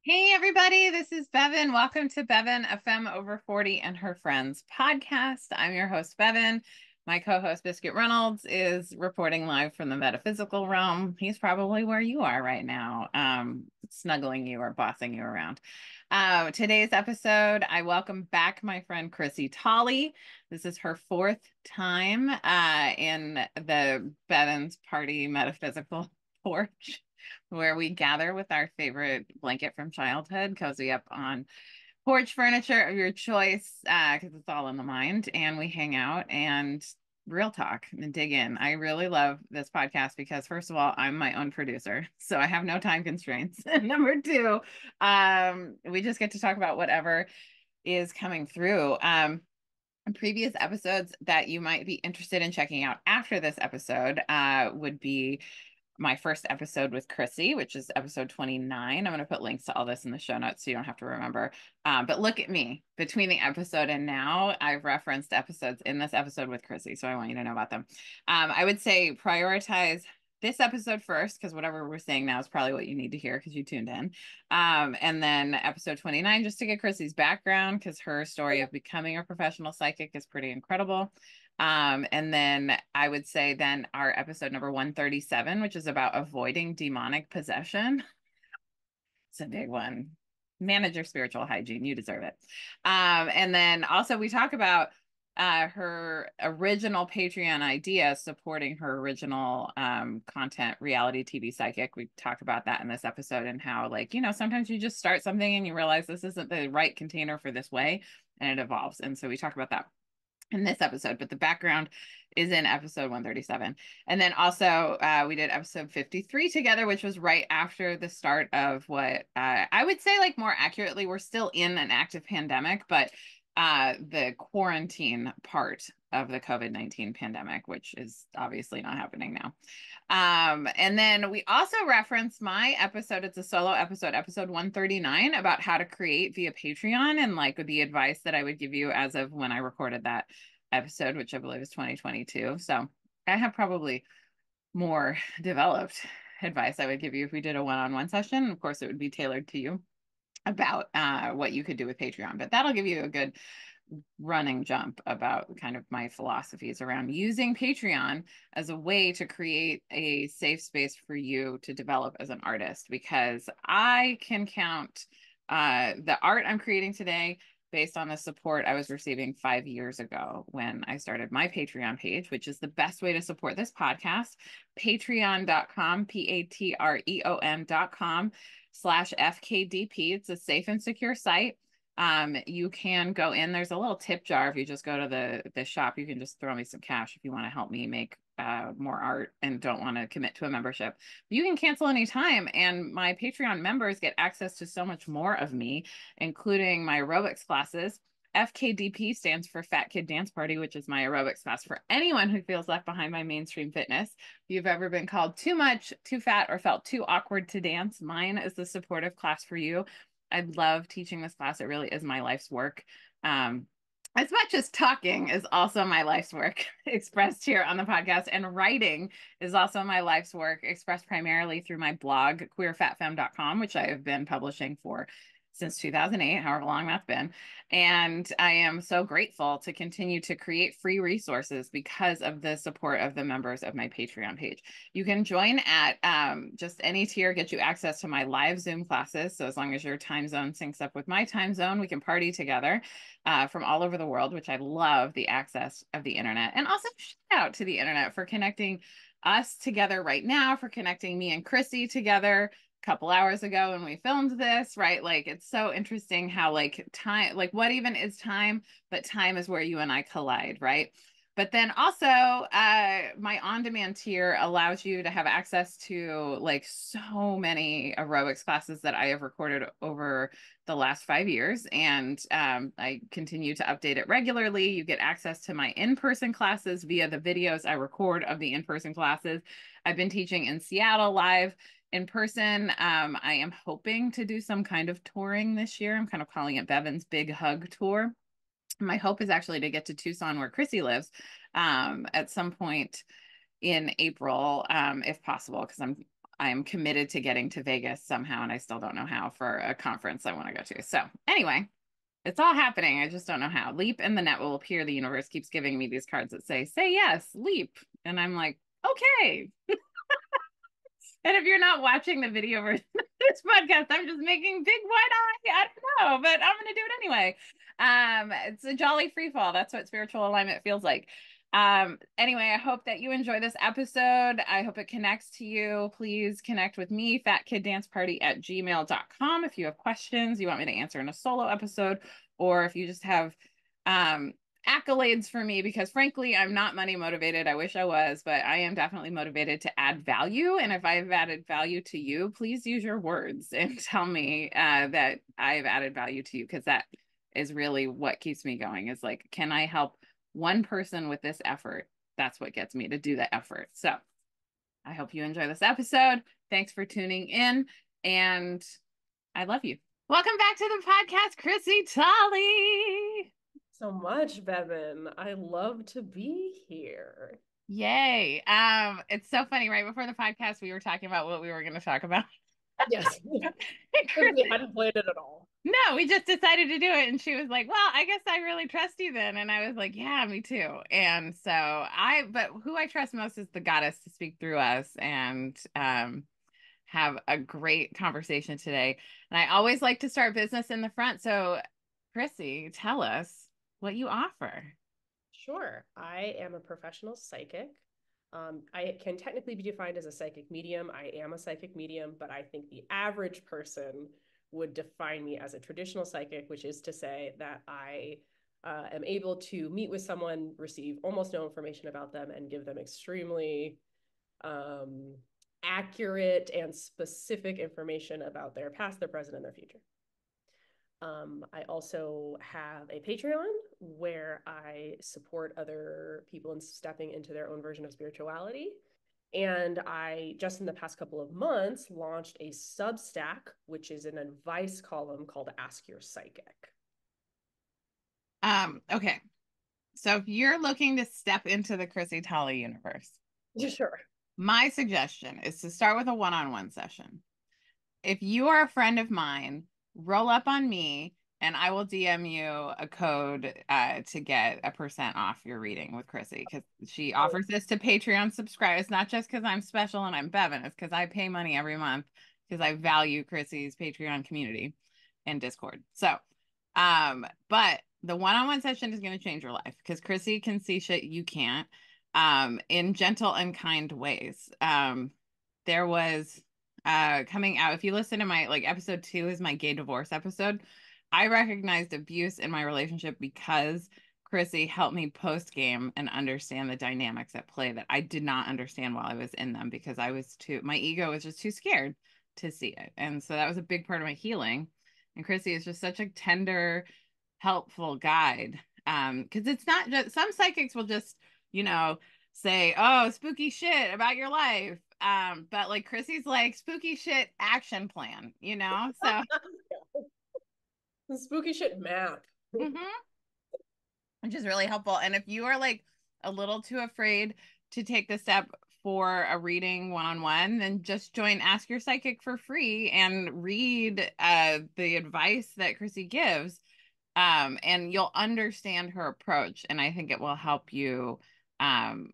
Hey everybody, this is Bevan. Welcome to Bevan, a Femme Over 40 and Her Friends podcast. I'm your host, Bevan. My co-host, Biscuit Reynolds, is reporting live from the metaphysical realm. He's probably where you are right now, snuggling you or bossing you around. Today's episode, I welcome back my friend Chrissy Tolley. This is her fourth time in the Bevan's Party Metaphysical Porch, where we gather with our favorite blanket from childhood, cozy up on porch furniture of your choice, because it's all in the mind, and we hang out and real talk and dig in. I really love this podcast because, first of all, I'm my own producer, so I have no time constraints. And number two, we just get to talk about whatever is coming through. Previous episodes that you might be interested in checking out after this episode would be my first episode with Chrissy, which is episode 29. I'm going to put links to all this in the show notes so you don't have to remember. But look at me. Between the episode and now, I've referenced episodes in this episode with Chrissy, so I want you to know about them. I would say prioritize this episode first, because whatever we're saying now is probably what you need to hear because you tuned in. And then episode 29, just to get Chrissy's background, because her story of becoming a professional psychic is pretty incredible. And then I would say then our episode number 137, which is about avoiding demonic possession. It's a big one. Manage your spiritual hygiene. You deserve it. And then also we talk about her original Patreon idea supporting her original content, reality TV psychic. We talk about that in this episode and how, like, sometimes you just start something and you realize this isn't the right container for this way, and it evolves. And so we talk about that in this episode, but the background is in episode 137. And then also we did episode 53 together, which was right after the start of what I would say, like, more accurately, we're still in an active pandemic, but the quarantine part of the COVID-19 pandemic, which is obviously not happening now. And then we also reference my episode. It's a solo episode, episode 139, about how to create via Patreon, and like the advice that I would give you as of when I recorded that episode, which I believe is 2022. So I have probably more developed advice I would give you if we did a one-on-one session. Of course, it would be tailored to you about what you could do with Patreon, but that'll give you a good running jump about kind of my philosophies around using Patreon as a way to create a safe space for you to develop as an artist, because I can count the art I'm creating today based on the support I was receiving 5 years ago when I started my Patreon page, which is the best way to support this podcast. Patreon.com, patreon.com/FKDP. It's a safe and secure site. You can go in, there's a little tip jar. If you just go to the shop, you can just throw me some cash if you want to help me make more art and don't want to commit to a membership. You can cancel anytime, and my Patreon members get access to so much more of me, including my aerobics classes. FKDP stands for Fat Kid Dance Party, which is my aerobics class for anyone who feels left behind by mainstream fitness. If you've ever been called too much, too fat, or felt too awkward to dance, mine is the supportive class for you. I love teaching this class. It really is my life's work. As much as talking is also my life's work expressed here on the podcast, and writing is also my life's work expressed primarily through my blog, queerfatfemme.com, which I have been publishing for since 2008, however long that's been. And I am so grateful to continue to create free resources because of the support of the members of my Patreon page. You can join at just any tier, get you access to my live Zoom classes. So as long as your time zone syncs up with my time zone, we can party together from all over the world, which I love the access of the internet. And also shout out to the internet for connecting us together right now, for connecting me and Chrissy together couple hours ago when we filmed this, right? Like, it's so interesting how, like, time, like, what even is time? But time is where you and I collide, right? But then also, my on-demand tier allows you to have access to, like, so many aerobics classes that I have recorded over the last 5 years. And I continue to update it regularly. You get access to my in-person classes via the videos I record of the in-person classes. I've been teaching in Seattle live in person. I am hoping to do some kind of touring this year. I'm kind of calling it Bevan's Big Hug Tour. My hope is actually to get to Tucson, where Chrissy lives, at some point in April, if possible, because I'm I am committed to getting to Vegas somehow, and I still don't know how for a conference I want to go to. So anyway, it's all happening. I just don't know how. Leap and the net will appear. The universe keeps giving me these cards that say yes, leap. And I'm like, okay. And if you're not watching the video version of this podcast, I'm just making big wide eye. I don't know, but I'm going to do it anyway. It's a jolly free fall. That's what spiritual alignment feels like. Anyway, I hope that you enjoy this episode. I hope it connects to you. Please connect with me, fatkiddanceparty@gmail.com, if you have questions you want me to answer in a solo episode, or if you just have accolades for me, because frankly, I'm not money motivated. I wish I was, but I am definitely motivated to add value. And if I've added value to you, please use your words and tell me that I've added value to you, because that is really what keeps me going, is like, can I help one person with this effort? That's what gets me to do the effort. So I hope you enjoy this episode. Thanks for tuning in, and I love you. Welcome back to the podcast, Chrissy Tolly. So much, Bevan. I love to be here. Yay. It's so funny. Right before the podcast, we were talking about what we were going to talk about. Yes, Chris, we hadn't planned it at all. no, we just decided to do it. And she was like, well, I guess I really trust you then. And I was like, yeah, me too. And so but who I trust most is the goddess to speak through us and have a great conversation today. And I always like to start business in the front. So, Chrissy, tell us what you offer. Sure. I am a professional psychic. I can technically be defined as a psychic medium. I am a psychic medium, but I think the average person would define me as a traditional psychic, which is to say that I am able to meet with someone, receive almost no information about them, and give them extremely um, accurate and specific information about their past, their present, and their future. I also have a Patreon where I support other people in stepping into their own version of spirituality. And I just in the past couple of months launched a Substack, which is an advice column called Ask Your Psychic. Okay. So if you're looking to step into the Chrissy Tolly universe, Sure. my suggestion is to start with a one-on-one session. If you are a friend of mine, roll up on me and I will DM you a code to get a % off your reading with Chrissy, because she offers this to Patreon subscribers. It's not just because I'm special and I'm Bevan, it's because I pay money every month because I value Chrissy's Patreon community and Discord. So, but the one-on-one session is going to change your life because Chrissy can see shit you can't, in gentle and kind ways. There was coming out, if you listen to my, like, episode 2 is my gay divorce episode. I recognized abuse in my relationship because Chrissy helped me post game and understand the dynamics at play that I did not understand while I was in them, because my ego was just too scared to see it. And so that was a big part of my healing. And Chrissy is just such a tender, helpful guide. Because it's not just, some psychics will just, you know, say, oh, spooky shit about your life. But like Chrissy's like spooky shit action plan, you know? So The spooky shit map. mhm, which is really helpful. And if you are like a little too afraid to take the step for a reading one-on-one, then just join Ask Your Psychic for free and read the advice that Chrissy gives. And you'll understand her approach. And I think it will help you um,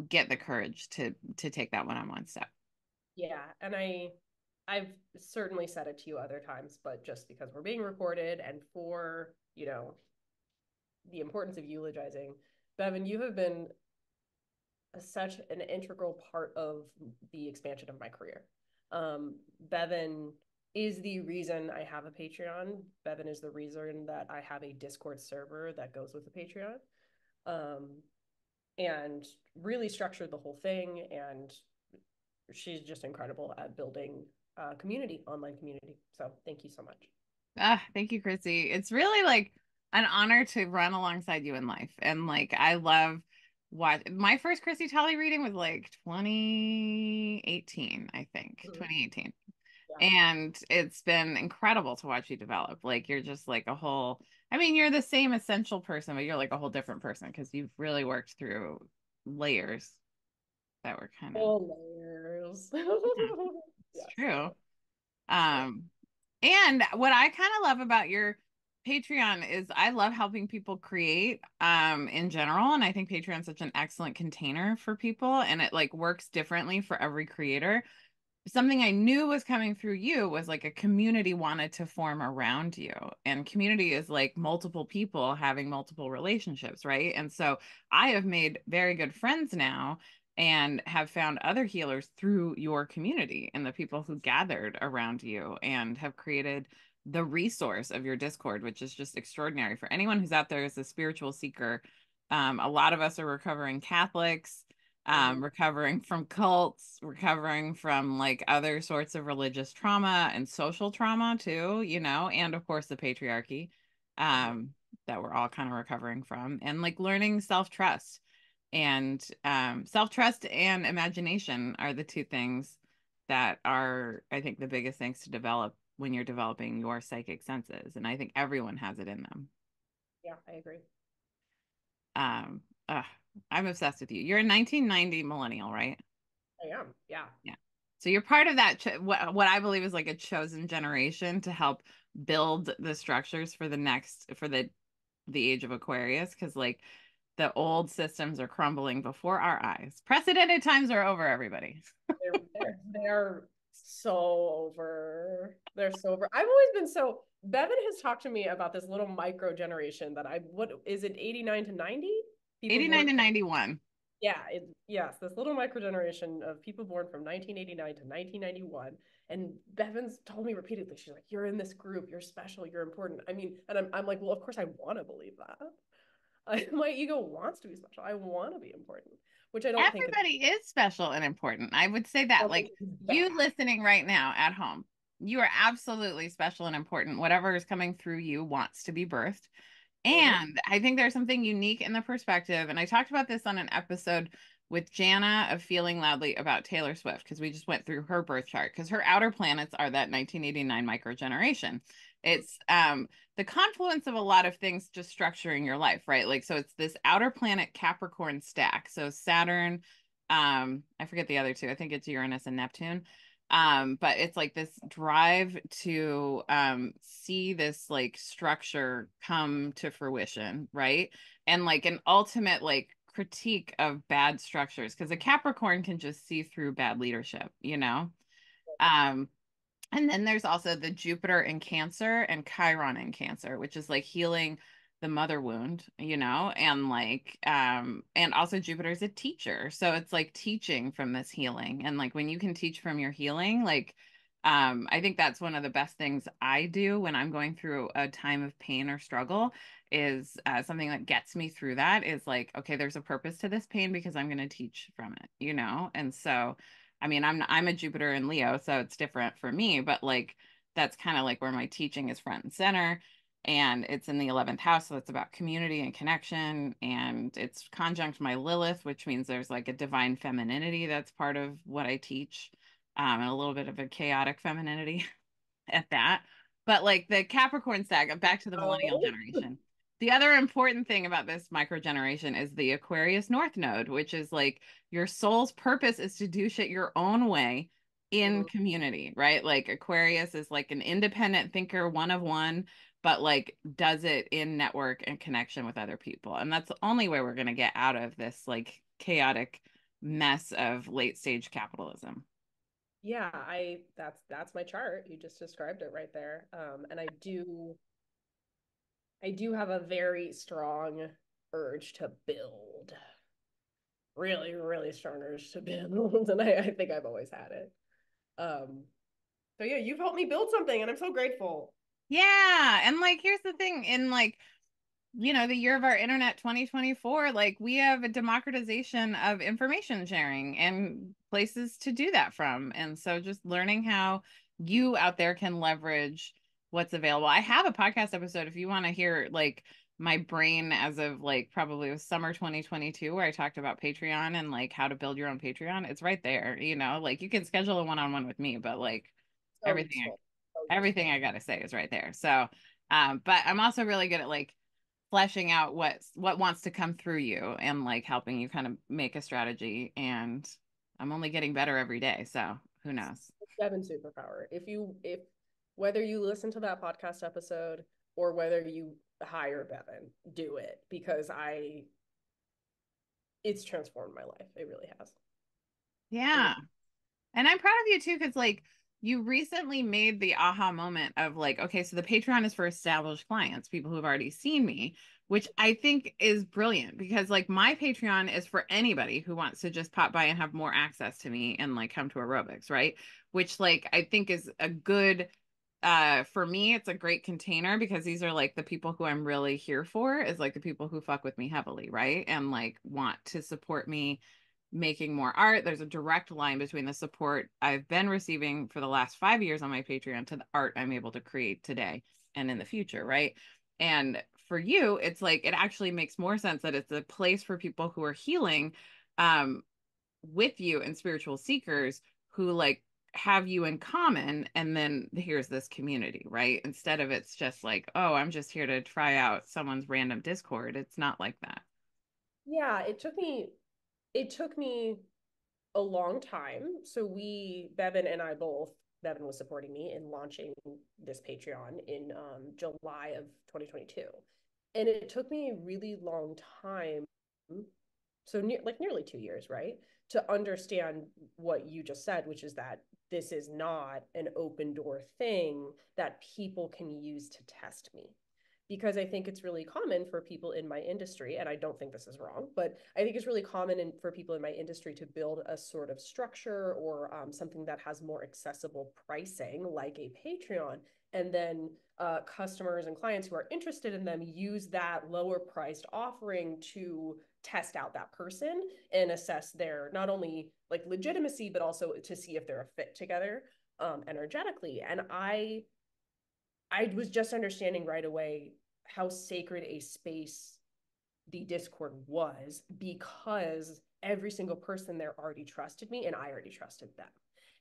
get the courage to take that one-on-one step. Yeah, and I've certainly said it to you other times, but just because we're being recorded and for, the importance of eulogizing, Bevan, you have been such an integral part of the expansion of my career. Bevan is the reason I have a Patreon. Bevan is the reason that I have a Discord server that goes with the Patreon. Um, and really structured the whole thing. And she's just incredible at building community, online community. So thank you so much. Thank you, Chrissy. It's really like an honor to run alongside you in life. And like, I love what my first Chrissy Tolly reading was like 2018, I think, Mhm. 2018. Yeah. And it's been incredible to watch you develop. Like, you're just like a whole, I mean, you're the same essential person, but you're like a whole different person because you've really worked through layers that were kind of, All layers. It's Yes. true. Yeah. Um, and what I kind of love about your Patreon is I love helping people create in general. And I think Patreon's such an excellent container for people, and it like works differently for every creator. Something I knew was coming through you was like a community wanted to form around you. And community is like multiple people having multiple relationships, right? And so I have made very good friends now and have found other healers through your community and the people who gathered around you and have created the resource of your Discord, which is just extraordinary for anyone who's out there as a spiritual seeker. A lot of us are recovering Catholics, Mhm. recovering from cults, recovering from like other sorts of religious trauma and social trauma too, and of course the patriarchy Mhm. um, that we're all kind of recovering from, and like learning self-trust. And self-trust and imagination are the two things that are, I think, the biggest things to develop when you're developing your psychic senses. And I think everyone has it in them. Yeah, I agree. Um, ugh, I'm obsessed with you. You're a 1990 millennial, right? I am. Yeah. Yeah. So you're part of that, what I believe is like a chosen generation to help build the structures for the next, for the age of Aquarius, because like the old systems are crumbling before our eyes. Precedented times are over, everybody. They're so over. They're so over. I've always been so. Bevan has talked to me about this little micro generation that what is it, 89 to 90? People 89 born. to 91. Yeah, yes, this little micro generation of people born from 1989 to 1991. And Bevan's told me repeatedly, she's like, "You're in this group. You're special. You're important." I mean, and I'm like, well, of course I want to believe that. My ego wants to be special. I want to be important, which I don't think is Everybody is special and important. I would say that, like bad. you listening right now at home, you are absolutely special and important. Whatever is coming through you wants to be birthed. Mhm. And I think there's something unique in the perspective. And I talked about this on an episode with Jana of Feeling Loudly about Taylor Swift, because we just went through her birth chart, because her outer planets are that 1989 microgeneration. It's the confluence of a lot of things just structuring your life, right? Like, so it's this outer planet Capricorn stack. So Saturn, I forget the other two. I think it's Uranus and Neptune. But it's like this drive to see this like structure come to fruition, right? And like an ultimate like critique of bad structures, because a Capricorn can just see through bad leadership. Um, and then there's also the Jupiter in Cancer and Chiron in Cancer, which is like healing the mother wound, and also Jupiter's a teacher. So it's like teaching from this healing. And like when you can teach from your healing, like I think that's one of the best things I do when I'm going through a time of pain or struggle is something that gets me through that is like, okay, there's a purpose to this pain because I'm going to teach from it. And so I mean, I'm a Jupiter in Leo, so it's different for me, but like that's kind of like where my teaching is front and center. And it's in the 11th house, so it's about community and connection. And it's conjunct my Lilith, which means there's like a divine femininity that's part of what I teach, and a little bit of a chaotic femininity at that. But like the Capricorn saga, back to the millennial Oh. generation. The other important thing about this micro generation is the Aquarius North Node, which is like your soul's purpose is to do shit your own way in Mhm. community, right? Like Aquarius is like an independent thinker, one of one, but like does it in network and connection with other people. And that's the only way we're going to get out of this like chaotic mess of late stage capitalism. Yeah, that's my chart. You just described it right there. And I do have a very strong urge to build. Really, really strong urge to build. And I think I've always had it. Um, so yeah, you've helped me build something and I'm so grateful. Yeah. And like, here's the thing in like, the year of our internet 2024, like we have a democratization of information sharing and places to do that from. And so just learning how you out there can leverage what's available. I have a podcast episode if you want to hear like my brain as of like probably it was summer 2022 where I talked about Patreon and like how to build your own Patreon. It's right there, like you can schedule a one-on-one with me, but like So everything useful. So everything useful. I gotta say is right there. So but I'm also really good at like fleshing out what wants to come through you and like helping you kind of make a strategy. And I'm only getting better every day. So who knows? Bevan superpower. If whether you listen to that podcast episode or whether you hire Bevan, do it because it's transformed my life. It really has. It Yeah. really, And I'm proud of you too, because like you recently made the aha moment of like, okay, so the Patreon is for established clients, people who have already seen me, which I think is brilliant because like my Patreon is for anybody who wants to just pop by and have more access to me and like come to aerobics, right? Which like I think is a good for me it's a great container because these are like the people who I'm really here for is like the people who fuck with me heavily, right? And like want to support me making more art. There's a direct line between the support I've been receiving for the last 5 years on my Patreon to the art I'm able to create today and in the future, right? And for you, it's like it actually makes more sense that it's a place for people who are healing um, with you and spiritual seekers who like have you in common. And then here's this community, right? Instead of it's just like, oh, I'm just here to try out someone's random Discord. It's not like that. yeah, it took me a long time. So Bevan and I both, Bevan was supporting me in launching this Patreon in July of 2022. And it took me a really long time, so like nearly 2 years, right? To understand what you just said, which is that this is not an open door thing that people can use to test me because I think it's really common for people in my industry, and I don't think this is wrong, but I think it's really common for people in my industry to build a sort of structure or something that has more accessible pricing, like a Patreon, and then customers and clients who are interested in them use that lower priced offering to test out that person and assess their not only like legitimacy, but also to see if they're a fit together energetically. And I was just understanding right away how sacred a space the Discord was because every single person there already trusted me and I already trusted them.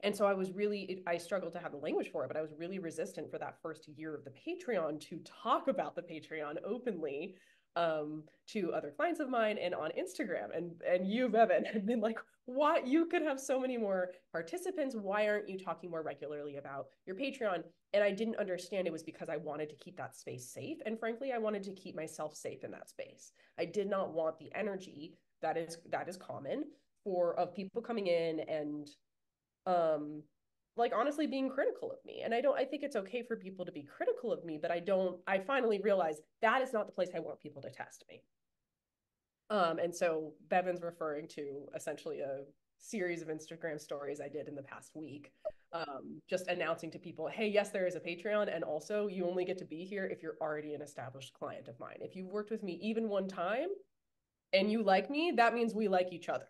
And so I struggled to have the language for it, but I was really resistant for that first year of the Patreon to talk about the Patreon openly to other clients of mine and on Instagram. And you, Bevan, had been like, "What? You could have so many more participants. Why aren't you talking more regularly about your Patreon?" And I didn't understand it was because I wanted to keep that space safe. And frankly, I wanted to keep myself safe in that space. I did not want the energy that is common for of people coming in and um like honestly being critical of me. And I think it's okay for people to be critical of me, but I finally realized that is not the place I want people to test me. And so Bevan's referring to essentially a series of Instagram stories I did in the past week, just announcing to people, hey, yes, there is a Patreon. And also, you only get to be here if you're already an established client of mine. If you've worked with me even one time and you like me, that means we like each other.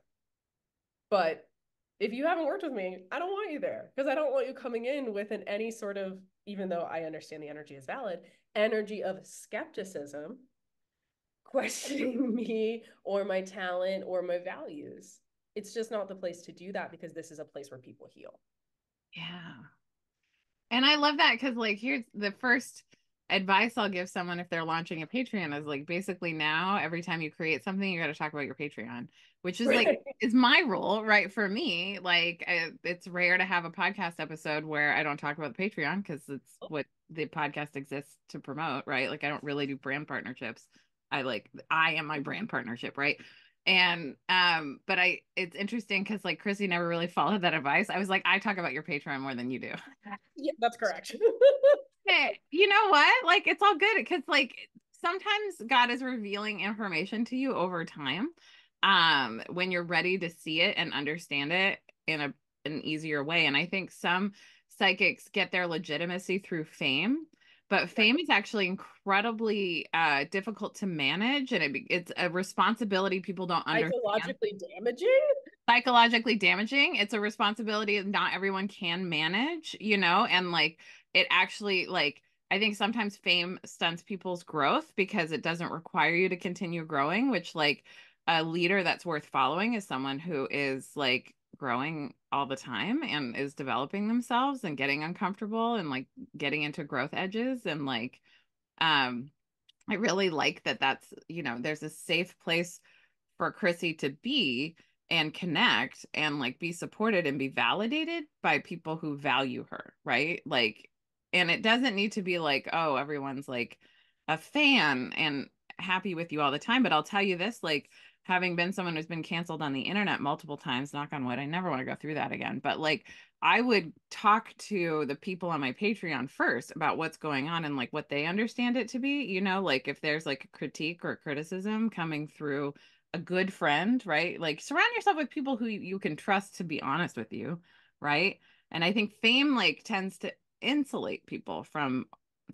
But if you haven't worked with me, I don't want you there because I don't want you coming in with any sort of, even though I understand the energy is valid, energy of skepticism questioning me or my talent or my values. It's just not the place to do that because this is a place where people heal. Yeah. And I love that because, like, here's the first advice I'll give someone if they're launching a Patreon is like basically now, every time you create something, you got to talk about your Patreon, which is like, Right. is my rule, right? For me, like, it's rare to have a podcast episode where I don't talk about the Patreon because it's what the podcast exists to promote, right? Like, I don't really do brand partnerships. I am my brand partnership, right? And but it's interesting because like Chrissy never really followed that advice. I was like, I talk about your Patreon more than you do. Yeah, that's correct. Hey, you know what? Like it's all good because like sometimes God is revealing information to you over time. When you're ready to see it and understand it in an easier way. And I think some psychics get their legitimacy through fame, but fame is actually incredibly difficult to manage, and it's a responsibility people don't understand. Psychologically damaging. Psychologically damaging. It's a responsibility that not everyone can manage, and like it actually like I think sometimes fame stunts people's growth because it doesn't require you to continue growing, which like a leader that's worth following is someone who is like growing all the time and is developing themselves and getting uncomfortable and like getting into growth edges and like um I really like that there's a safe place for Chrissy to be. and connect and like be supported and be validated by people who value her, right? Like, and it doesn't need to be like, oh, everyone's like a fan and happy with you all the time. But I'll tell you this, like, having been someone who's been canceled on the internet multiple times, knock on wood, I never want to go through that again. But like, I would talk to the people on my Patreon first about what's going on and like what they understand it to be, like if there's like a critique or criticism coming through a good friend, right? Like surround yourself with people who you can trust to be honest with you, right? And I think fame like tends to insulate people from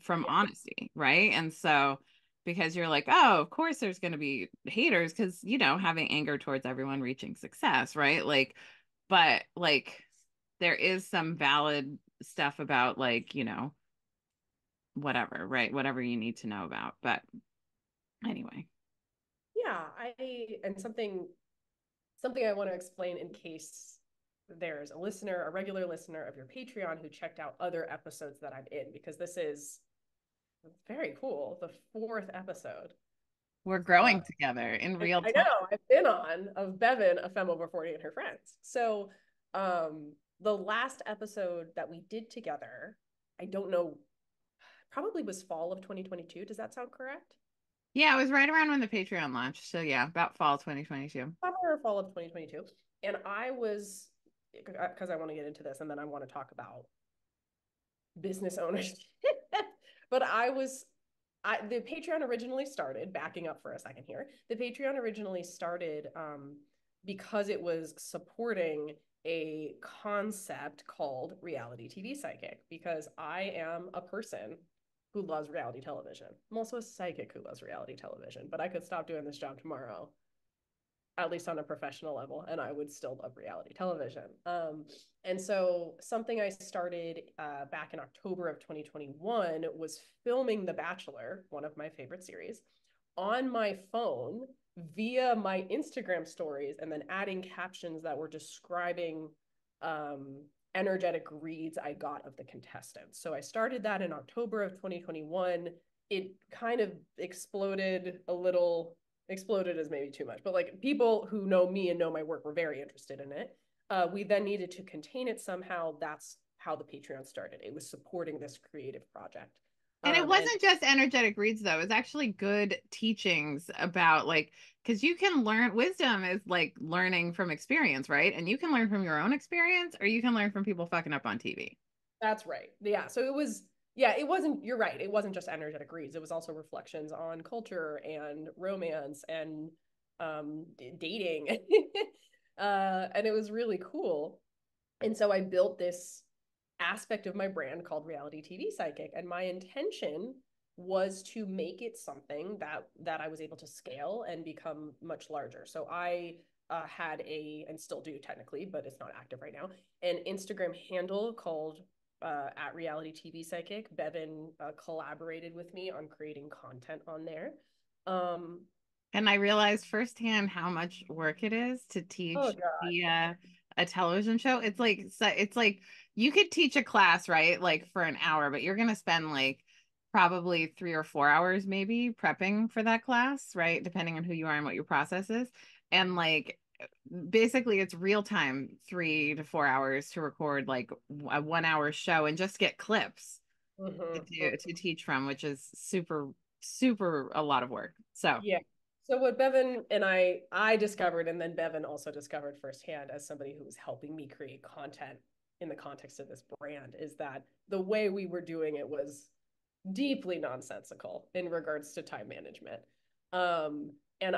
Yeah. honesty, right? And so because you're like, oh, of course there's going to be haters because, having anger towards everyone reaching success, right? Like, but like there is some valid stuff about like, whatever, right? Whatever you need to know about. But anyway. Yeah, and something I want to explain in case there's a listener, a regular listener of your Patreon who checked out other episodes that I'm in, because this is very cool. The fourth episode. We're Uh, growing together in real I time. know I've been on of Bevan, a femme over 40 and her friends. So the last episode that we did together, I don't know, probably was fall of 2022. Does that sound correct? Yeah, it was right around when the Patreon launched. So yeah, about fall 2022. Summer or fall of 2022. And I was, because I want to get into this and then I want to talk about business ownership. But the Patreon originally started, backing up for a second here, the Patreon originally started because it was supporting a concept called reality TV psychic, because I am a person who loves reality television. I'm also a psychic who loves reality television, but I could stop doing this job tomorrow, at least on a professional level, and I would still love reality television. And so something I started back in October of 2021 was filming The Bachelor, one of my favorite series, on my phone via my Instagram stories, and then adding captions that were describing energetic reads I got of the contestants. So I started that in October of 2021. It kind of exploded a little. Exploded is maybe too much, but like people who know me and know my work were very interested in it. We then needed to contain it somehow. That's how the Patreon started. It was supporting this creative project. And it And wasn't just energetic reads though. It was actually good teachings about like because you can learn wisdom is like learning from experience, right? And you can learn from your own experience or you can learn from people fucking up on TV. that's right. Yeah. So it was, yeah, it wasn't, you're right. It wasn't just energetic reads. It was also reflections on culture and romance and dating. And it was really cool. And so I built this aspect of my brand called Reality TV Psychic. And my intention was to make it something that I was able to scale and become much larger. So I had and still do technically, but it's not active right now, an Instagram handle called at Reality TV Psychic. Bevan collaborated with me on creating content on there. Um, And I realized firsthand how much work it is to oh teach God. a television show. It's like you could teach a class, right? Like for an hour, but you're going to spend like probably 3 or 4 hours maybe prepping for that class, right? Depending on who you are and what your process is. And like basically it's real time 3 to 4 hours to record like a 1 hour show and just get clips Mm-hmm. to teach from, which is super, super a lot of work. So Yeah. So what Bevan and I discovered, and then Bevan also discovered firsthand as somebody who was helping me create content in the context of this brand, is that the way we were doing it was deeply nonsensical in regards to time management. Um, and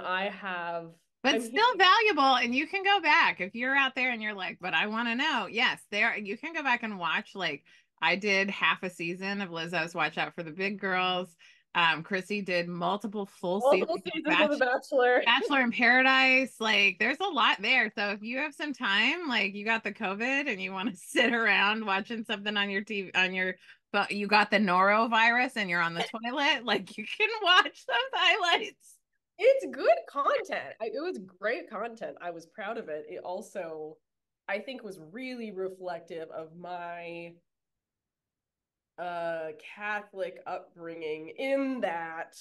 but I'm here. still valuable and you can go back if you're out there and you're like but I want to know. Yes, there you can go back and watch. Like I did half a season of Lizzo's Watch Out for the Big Girls. Chrissy did multiple full seasons Multiple of seasons of The Bachelor. Bachelor in Paradise. Like there's a lot there, so if you have some time, like you got the COVID and you want to sit around watching something on your TV on your but you got the norovirus and you're on the toilet, like you can watch those highlights. It's good content. It was great content. I was proud of it. It also, I think, was really reflective of my Catholic upbringing, in that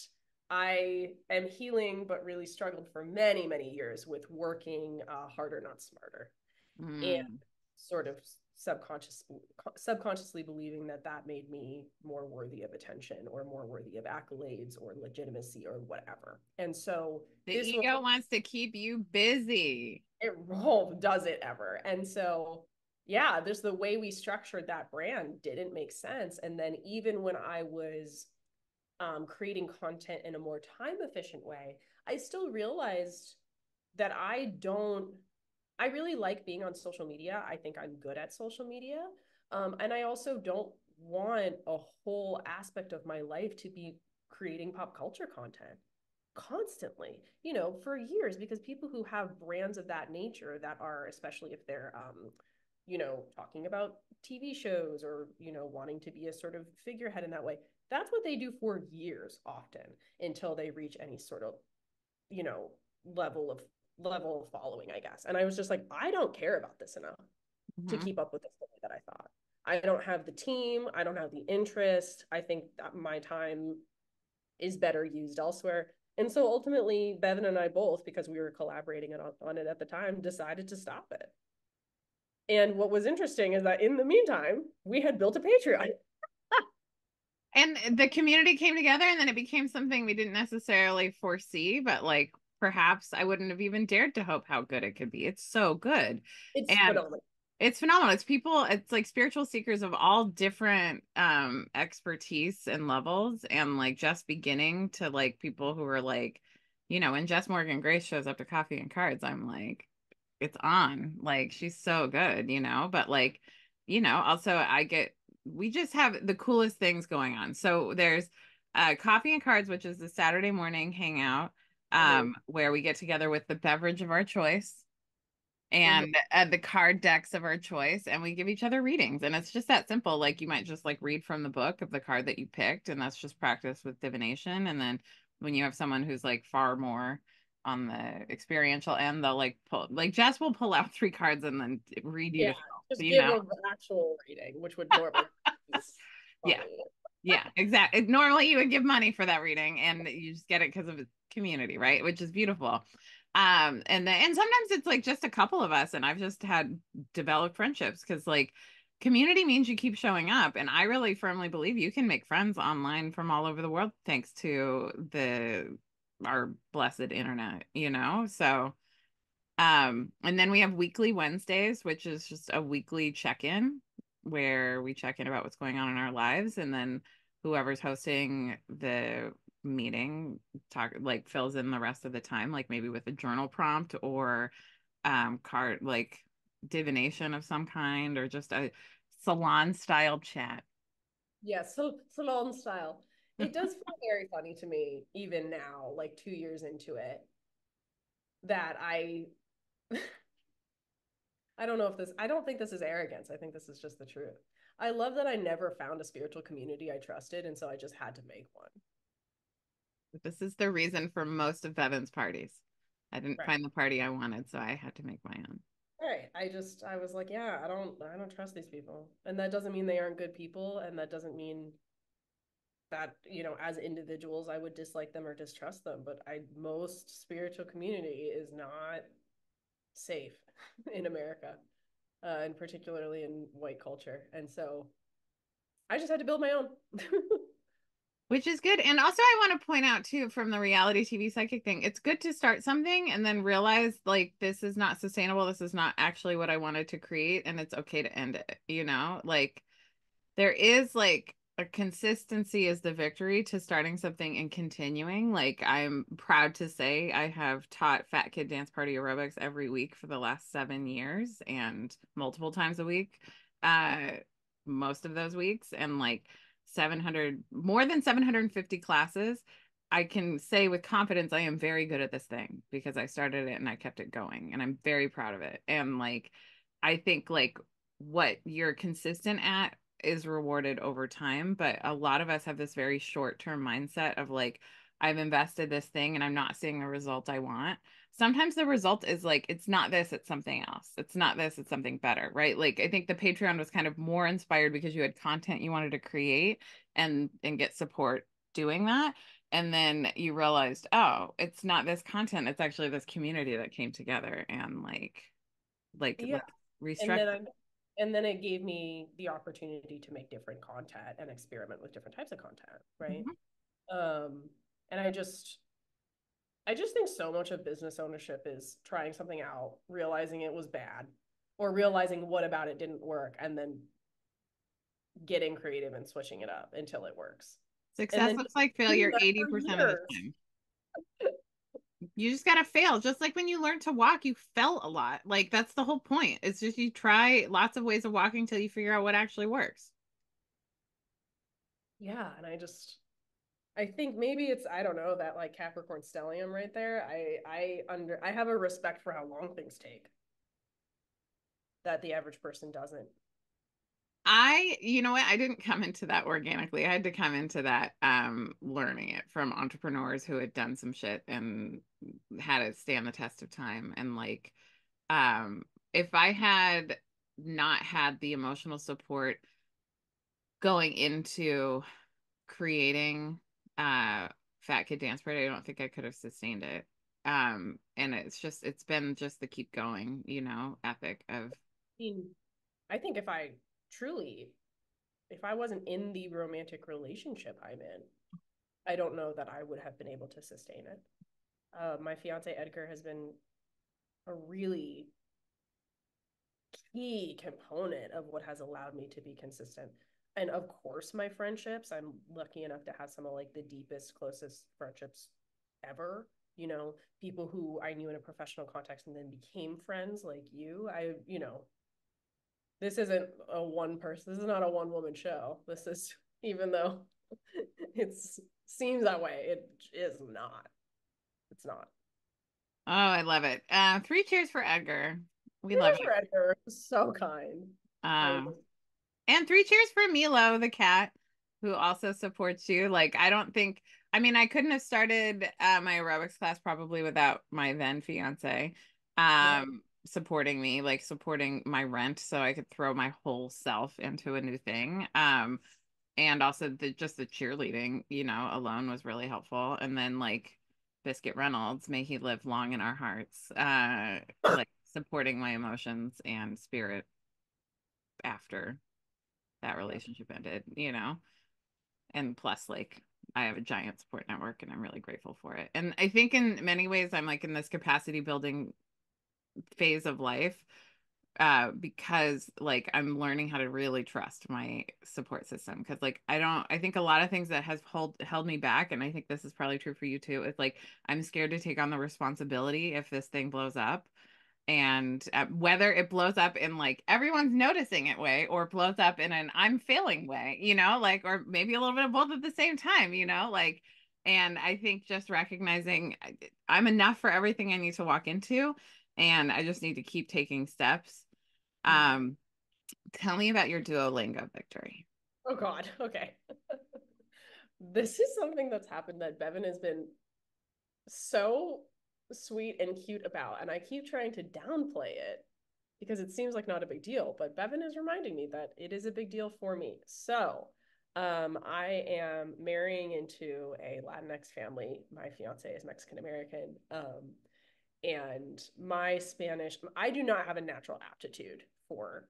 I am healing, but really struggled for many, many years with working harder, not smarter, and Mm. sort of subconsciously believing that that made me more worthy of attention or more worthy of accolades or legitimacy or whatever. And so The this ego wants to keep you busy. it oh, does it ever. And so yeah, there's the way we structured that brand didn't make sense. And then even when I was creating content in a more time efficient way, I still realized that I really like being on social media. I think I'm good at social media. And I also don't want a whole aspect of my life to be creating pop culture content constantly, for years, because people who have brands of that nature that are, especially if they're, talking about TV shows or, wanting to be a sort of figurehead in that way, that's what they do for years often until they reach any sort of, you know, level of level of following, I guess. And I was just like, I don't care about this enough to Mhm. keep up with this the way that I thought. I don't have the team. I don't have the interest. I think that my time is better used elsewhere. And so ultimately, Bevan and I both, because we were collaborating on it at the time, decided to stop it. And what was interesting is that in the meantime, we had built a Patreon. And the community came together, and then it became something we didn't necessarily foresee, but like perhaps I wouldn't have even dared to hope how good it could be. It's so good. It's And phenomenal. it's phenomenal. It's people, it's like spiritual seekers of all different expertise and levels, and like just beginning to like people who are like, when Jess Morgan Grace shows up to Coffee and Cards, I'm like, it's on. Like she's so good, but like, also we just have the coolest things going on. So there's Coffee and Cards, which is the Saturday morning hangout, Mm-hmm. where we get together with the beverage of our choice Mm-hmm. and the card decks of our choice, and we give each other readings, and it's just that simple. Like you might just like read from the book of the card that you picked, and that's just practice with divination. And then when you have someone who's like far more on the experiential end, they'll like pull, like Jess will pull out three cards and then read you Yeah, to film, just you give know an actual reading, which would normally be yeah, funny. yeah, exactly. Normally you would give money for that reading, and you just get it because of its community, right? Which is beautiful. And sometimes it's like just a couple of us, and I've just had developed friendships because like community means you keep showing up, and I really firmly believe you can make friends online from all over the world thanks to the our blessed internet, So and then we have weekly Wednesdays, which is just a weekly check-in where we check in about what's going on in our lives, and then whoever's hosting the meeting talk like fills in the rest of the time, like maybe with a journal prompt or card like divination of some kind or just a salon style chat. Yeah, so salon style. It does feel very funny to me, even now, like 2 years into it, that I don't know if this, I don't think this is arrogance. I think this is just the truth. I love that I never found a spiritual community I trusted, and so I just had to make one. This is the reason for most of Bevan's parties. I didn't Right. find the party I wanted, so I had to make my own. Right. I was like, yeah, I don't trust these people. And that doesn't mean they aren't good people, and that doesn't mean that, as individuals I would dislike them or distrust them, but most spiritual community is not safe in America, and particularly in white culture. And so I just had to build my own. Which is good. And also, I want to point out too, from the reality TV psychic thing, it's good to start something and then realize like this is not sustainable. This is not actually what I wanted to create. And it's okay to end it, Like there is like a consistency is the victory to starting something and continuing. Like I'm proud to say I have taught Fat Kid Dance Party Aerobics every week for the last 7 years and multiple times a week. Uh, most of those weeks and like 700 more than 750 classes. I can say with confidence I am very good at this thing because I started it and I kept it going and I'm very proud of it. And like I think like what you're consistent at is rewarded over time, but a lot of us have this very short-term mindset of like I've invested this thing and I'm not seeing the result I want. Sometimes the result is like it's not this, it's something else. It's not this, it's something better, right? Like I think the Patreon was kind of more inspired because you had content you wanted to create and get support doing that. And then you realized, oh, it's not this content, it's actually this community that came together and Yeah. like And restructured. then I and then it gave me the opportunity to make different content and experiment with different types of content, right? Mhm. Um, and I just think so much of business ownership is trying something out, realizing it was bad, or realizing what about it didn't work, and then getting creative and switching it up until it works. And Success then looks just like doing failure that for 80% of the years. time. You just gotta fail. Just like when you learn to walk, you fell a lot. Like that's the whole point. It's just you try lots of ways of walking till you figure out what actually works. Yeah, and I think maybe it's I don't know that like Capricorn stellium right there. I have a respect for how long things take that the average person doesn't. You know what, I didn't come into that organically. I had to come into that learning it from entrepreneurs who had done some shit and had it stand the test of time. And um, if I had not had the emotional support going into creating Fat Kid Dance Parade, I don't think I could have sustained it. And it's been just the keep going, ethic of I mean, I think if I wasn't in the romantic relationship I'm in, I don't know that I would have been able to sustain it. My fiance Edgar has been a really key component of what has allowed me to be consistent. And of course, my friendships, I'm lucky enough to have some of like the deepest, closest friendships ever. You know, people who I knew in a professional context and then became friends like you. This isn't a one person, this is not a one woman show. This is, even though it seems that way, it is not. It's not. oh, I love it. Three cheers for Edgar. We love Here's for Edgar. So kind. you. I And three cheers for Milo, the cat, who also supports you. Like, I don't think, I mean, I couldn't have started my aerobics class probably without my then fiance Yeah. supporting me, like supporting my rent so I could throw my whole self into a new thing. And also just the cheerleading, alone was really helpful. And then like Biscuit Reynolds, may he live long in our hearts, like supporting my emotions and spirit after that Yeah. relationship ended. And plus, like, I have a giant support network and I'm really grateful for it. And I think in many ways, I'm like in this capacity building phase of life because like I'm learning how to really trust my support system. Because like I think a lot of things that has held me back, and I think this is probably true for you too, is like I'm scared to take on the responsibility if this thing blows up. And whether it blows up in like everyone's noticing it way or blows up in an I'm failing way, like, or maybe a little bit of both at the same time, like, and I think just recognizing I'm enough for everything I need to walk into, and I just need to keep taking steps. Mhm. Um, Tell me about your Duolingo victory. Oh God. Okay. This is something that's happened that Bevan has been so sweet and cute about, and I keep trying to downplay it because it seems like not a big deal, but Bevan is reminding me that it is a big deal for me. So, I am marrying into a Latinx family. My fiance is Mexican American. And my Spanish, I do not have a natural aptitude for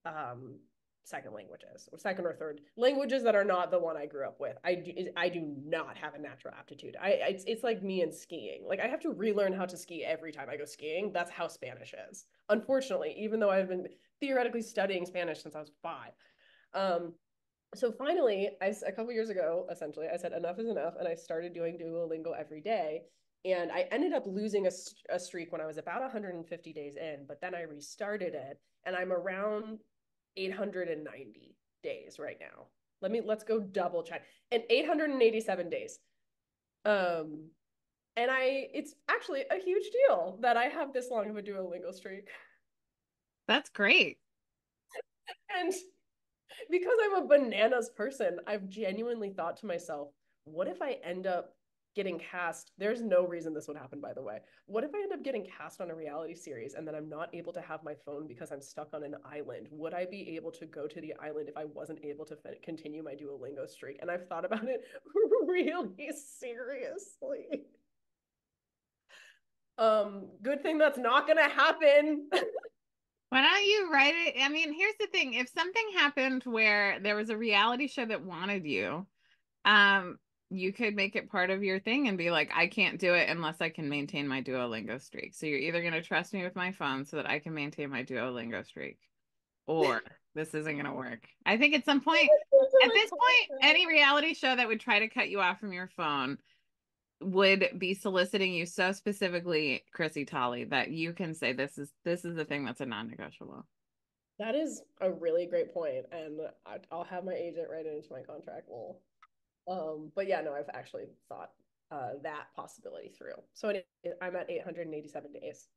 um, second languages or second or third languages that are not the one I grew up with. I do not have a natural aptitude. It's like me and skiing. Like I have to relearn how to ski every time I go skiing. That's how Spanish is. Unfortunately, even though I've been theoretically studying Spanish since I was 5. Um, so finally, a couple years ago, essentially, I said enough is enough, and I started doing Duolingo every day. And I ended up losing a streak when I was about 150 days in, but then I restarted it, and I'm around 890 days right now. Let's go double check. And 887 days. Um, and it's actually a huge deal that I have this long of a Duolingo streak. That's great. And because I'm a bananas person, I've genuinely thought to myself, what if I end up getting cast, there's no reason this would happen, by the way. What if I end up getting cast on a reality series and then I'm not able to have my phone because I'm stuck on an island? Would I be able to go to the island if I wasn't able to continue my Duolingo streak? And I've thought about it really seriously. Good thing that's not gonna happen. Why don't you write it? I mean, here's the thing. If something happened where there was a reality show that wanted you, you could make it part of your thing and be like, I can't do it unless I can maintain my Duolingo streak. So you're either going to trust me with my phone so that I can maintain my Duolingo streak, or this isn't going to work. I think at some point, at this point, any reality show that would try to cut you off from your phone would be soliciting you so specifically, Chrissy Tolly, that you can say this is the thing that's a non-negotiable. That is a really great point, and I'll have my agent write it into my contract. But yeah, no, I've actually thought that possibility through. So I'm at 887 days,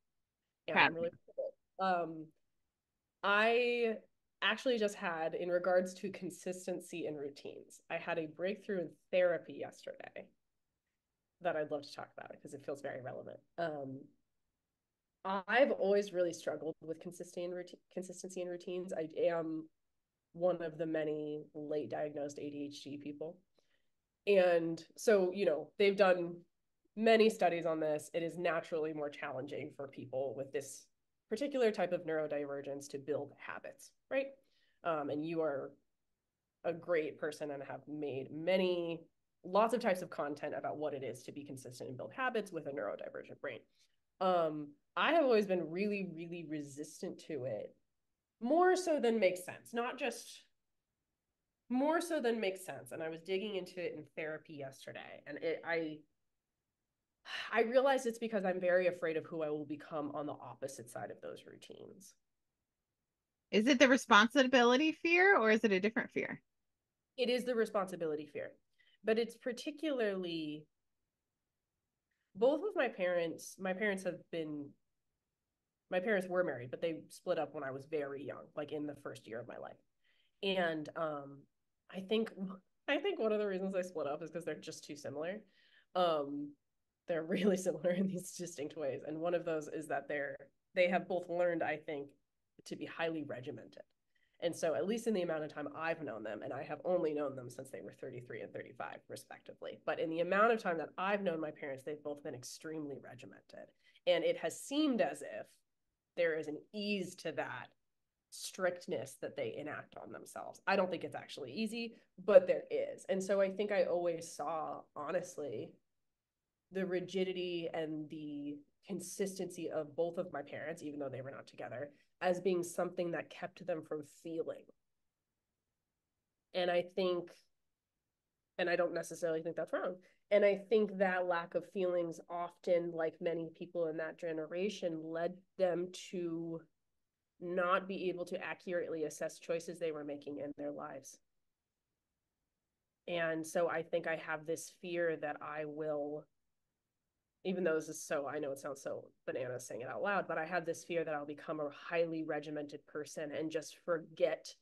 and Proud. I'm really I actually just had, in regards to consistency and routines, I had a breakthrough in therapy yesterday that I'd love to talk about because it feels very relevant. I've always really struggled with consistency and routines. I am one of the many late diagnosed ADHD people. And so, they've done many studies on this. It is naturally more challenging for people with this particular type of neurodivergence to build habits, right? And you are a great person and have made lots of types of content about what it is to be consistent and build habits with a neurodivergent brain. I have always been really, really resistant to it, more so than makes sense, not just more so than makes sense. And I was digging into it in therapy yesterday, and I realized it's because I'm very afraid of who I will become on the opposite side of those routines. Is it the responsibility fear or is it a different fear? It is the responsibility fear, but it's particularly both of my parents were married, but they split up when I was very young, like in the first year of my life. And I think one of the reasons they split up is because they're just too similar. They're really similar in these distinct ways. And one of those is that they have both learned, I think, to be highly regimented. And so, at least in the amount of time I've known them, and I have only known them since they were 33 and 35, respectively. But in the amount of time that I've known my parents, they've both been extremely regimented. And it has seemed as if there is an ease to that strictness that they enact on themselves. I don't think it's actually easy, but there is. And so I think I always saw, honestly, the rigidity and the consistency of both of my parents, even though they were not together, as being something that kept them from feeling. And I don't necessarily think that's wrong. And I think that lack of feelings often, like many people in that generation, led them to not be able to accurately assess choices they were making in their lives. And so I think I have this fear that I will, even though this is so, I know it sounds so bananas saying it out loud, but I have this fear that I'll become a highly regimented person and just forget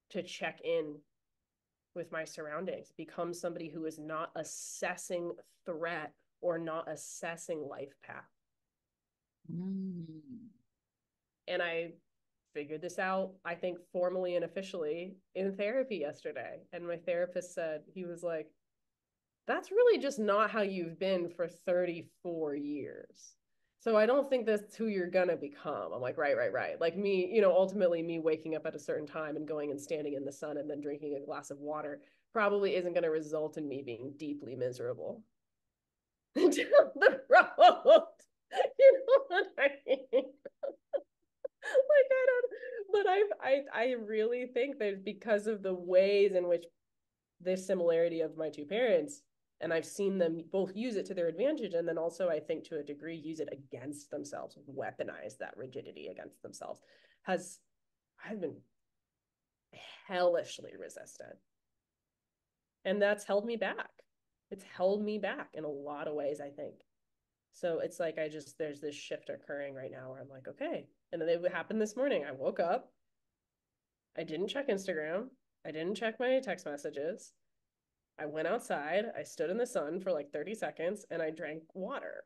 to check in with my surroundings, become somebody who is not assessing threat or not assessing life path. And I figured this out, I think, formally and officially in therapy yesterday. And my therapist said, he was like, that's really just not how you've been for 34 years. So I don't think that's who you're going to become. I'm like, right. Like me, ultimately me waking up at a certain time and going and standing in the sun and then drinking a glass of water probably isn't going to result in me being deeply miserable down the road. You know what I mean? Like I don't, but I really think that because of the ways in which the similarity of my two parents, and I've seen them both use it to their advantage, and then also I think to a degree use it against themselves, weaponize that rigidity against themselves, I've been hellishly resistant, and that's held me back. It's held me back in a lot of ways, I think. So it's like there's this shift occurring right now where I'm like, okay. And then it happened this morning. I woke up. I didn't check Instagram. I didn't check my text messages. I went outside, I stood in the sun for like 30 seconds, and I drank water.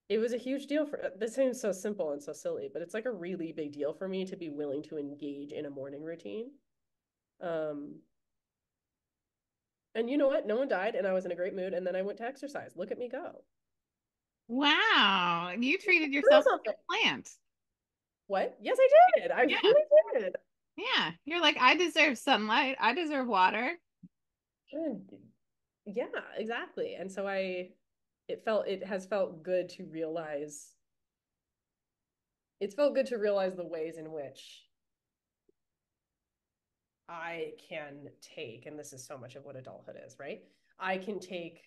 It was a huge deal for this seems so simple and so silly, but it's like a really big deal for me to be willing to engage in a morning routine. Um, and you know what? No one died, and I was in a great mood, and then I went to exercise. Look at me go. Wow. You treated Prove yourself something. like a plant. What? Yes, I did. I Yeah. really did. Yeah. You're like, I deserve sunlight. I deserve water. And yeah, exactly. And so it has felt good to realize it's felt good to realize the ways in which I can take, and this is so much of what adulthood is, right? I can take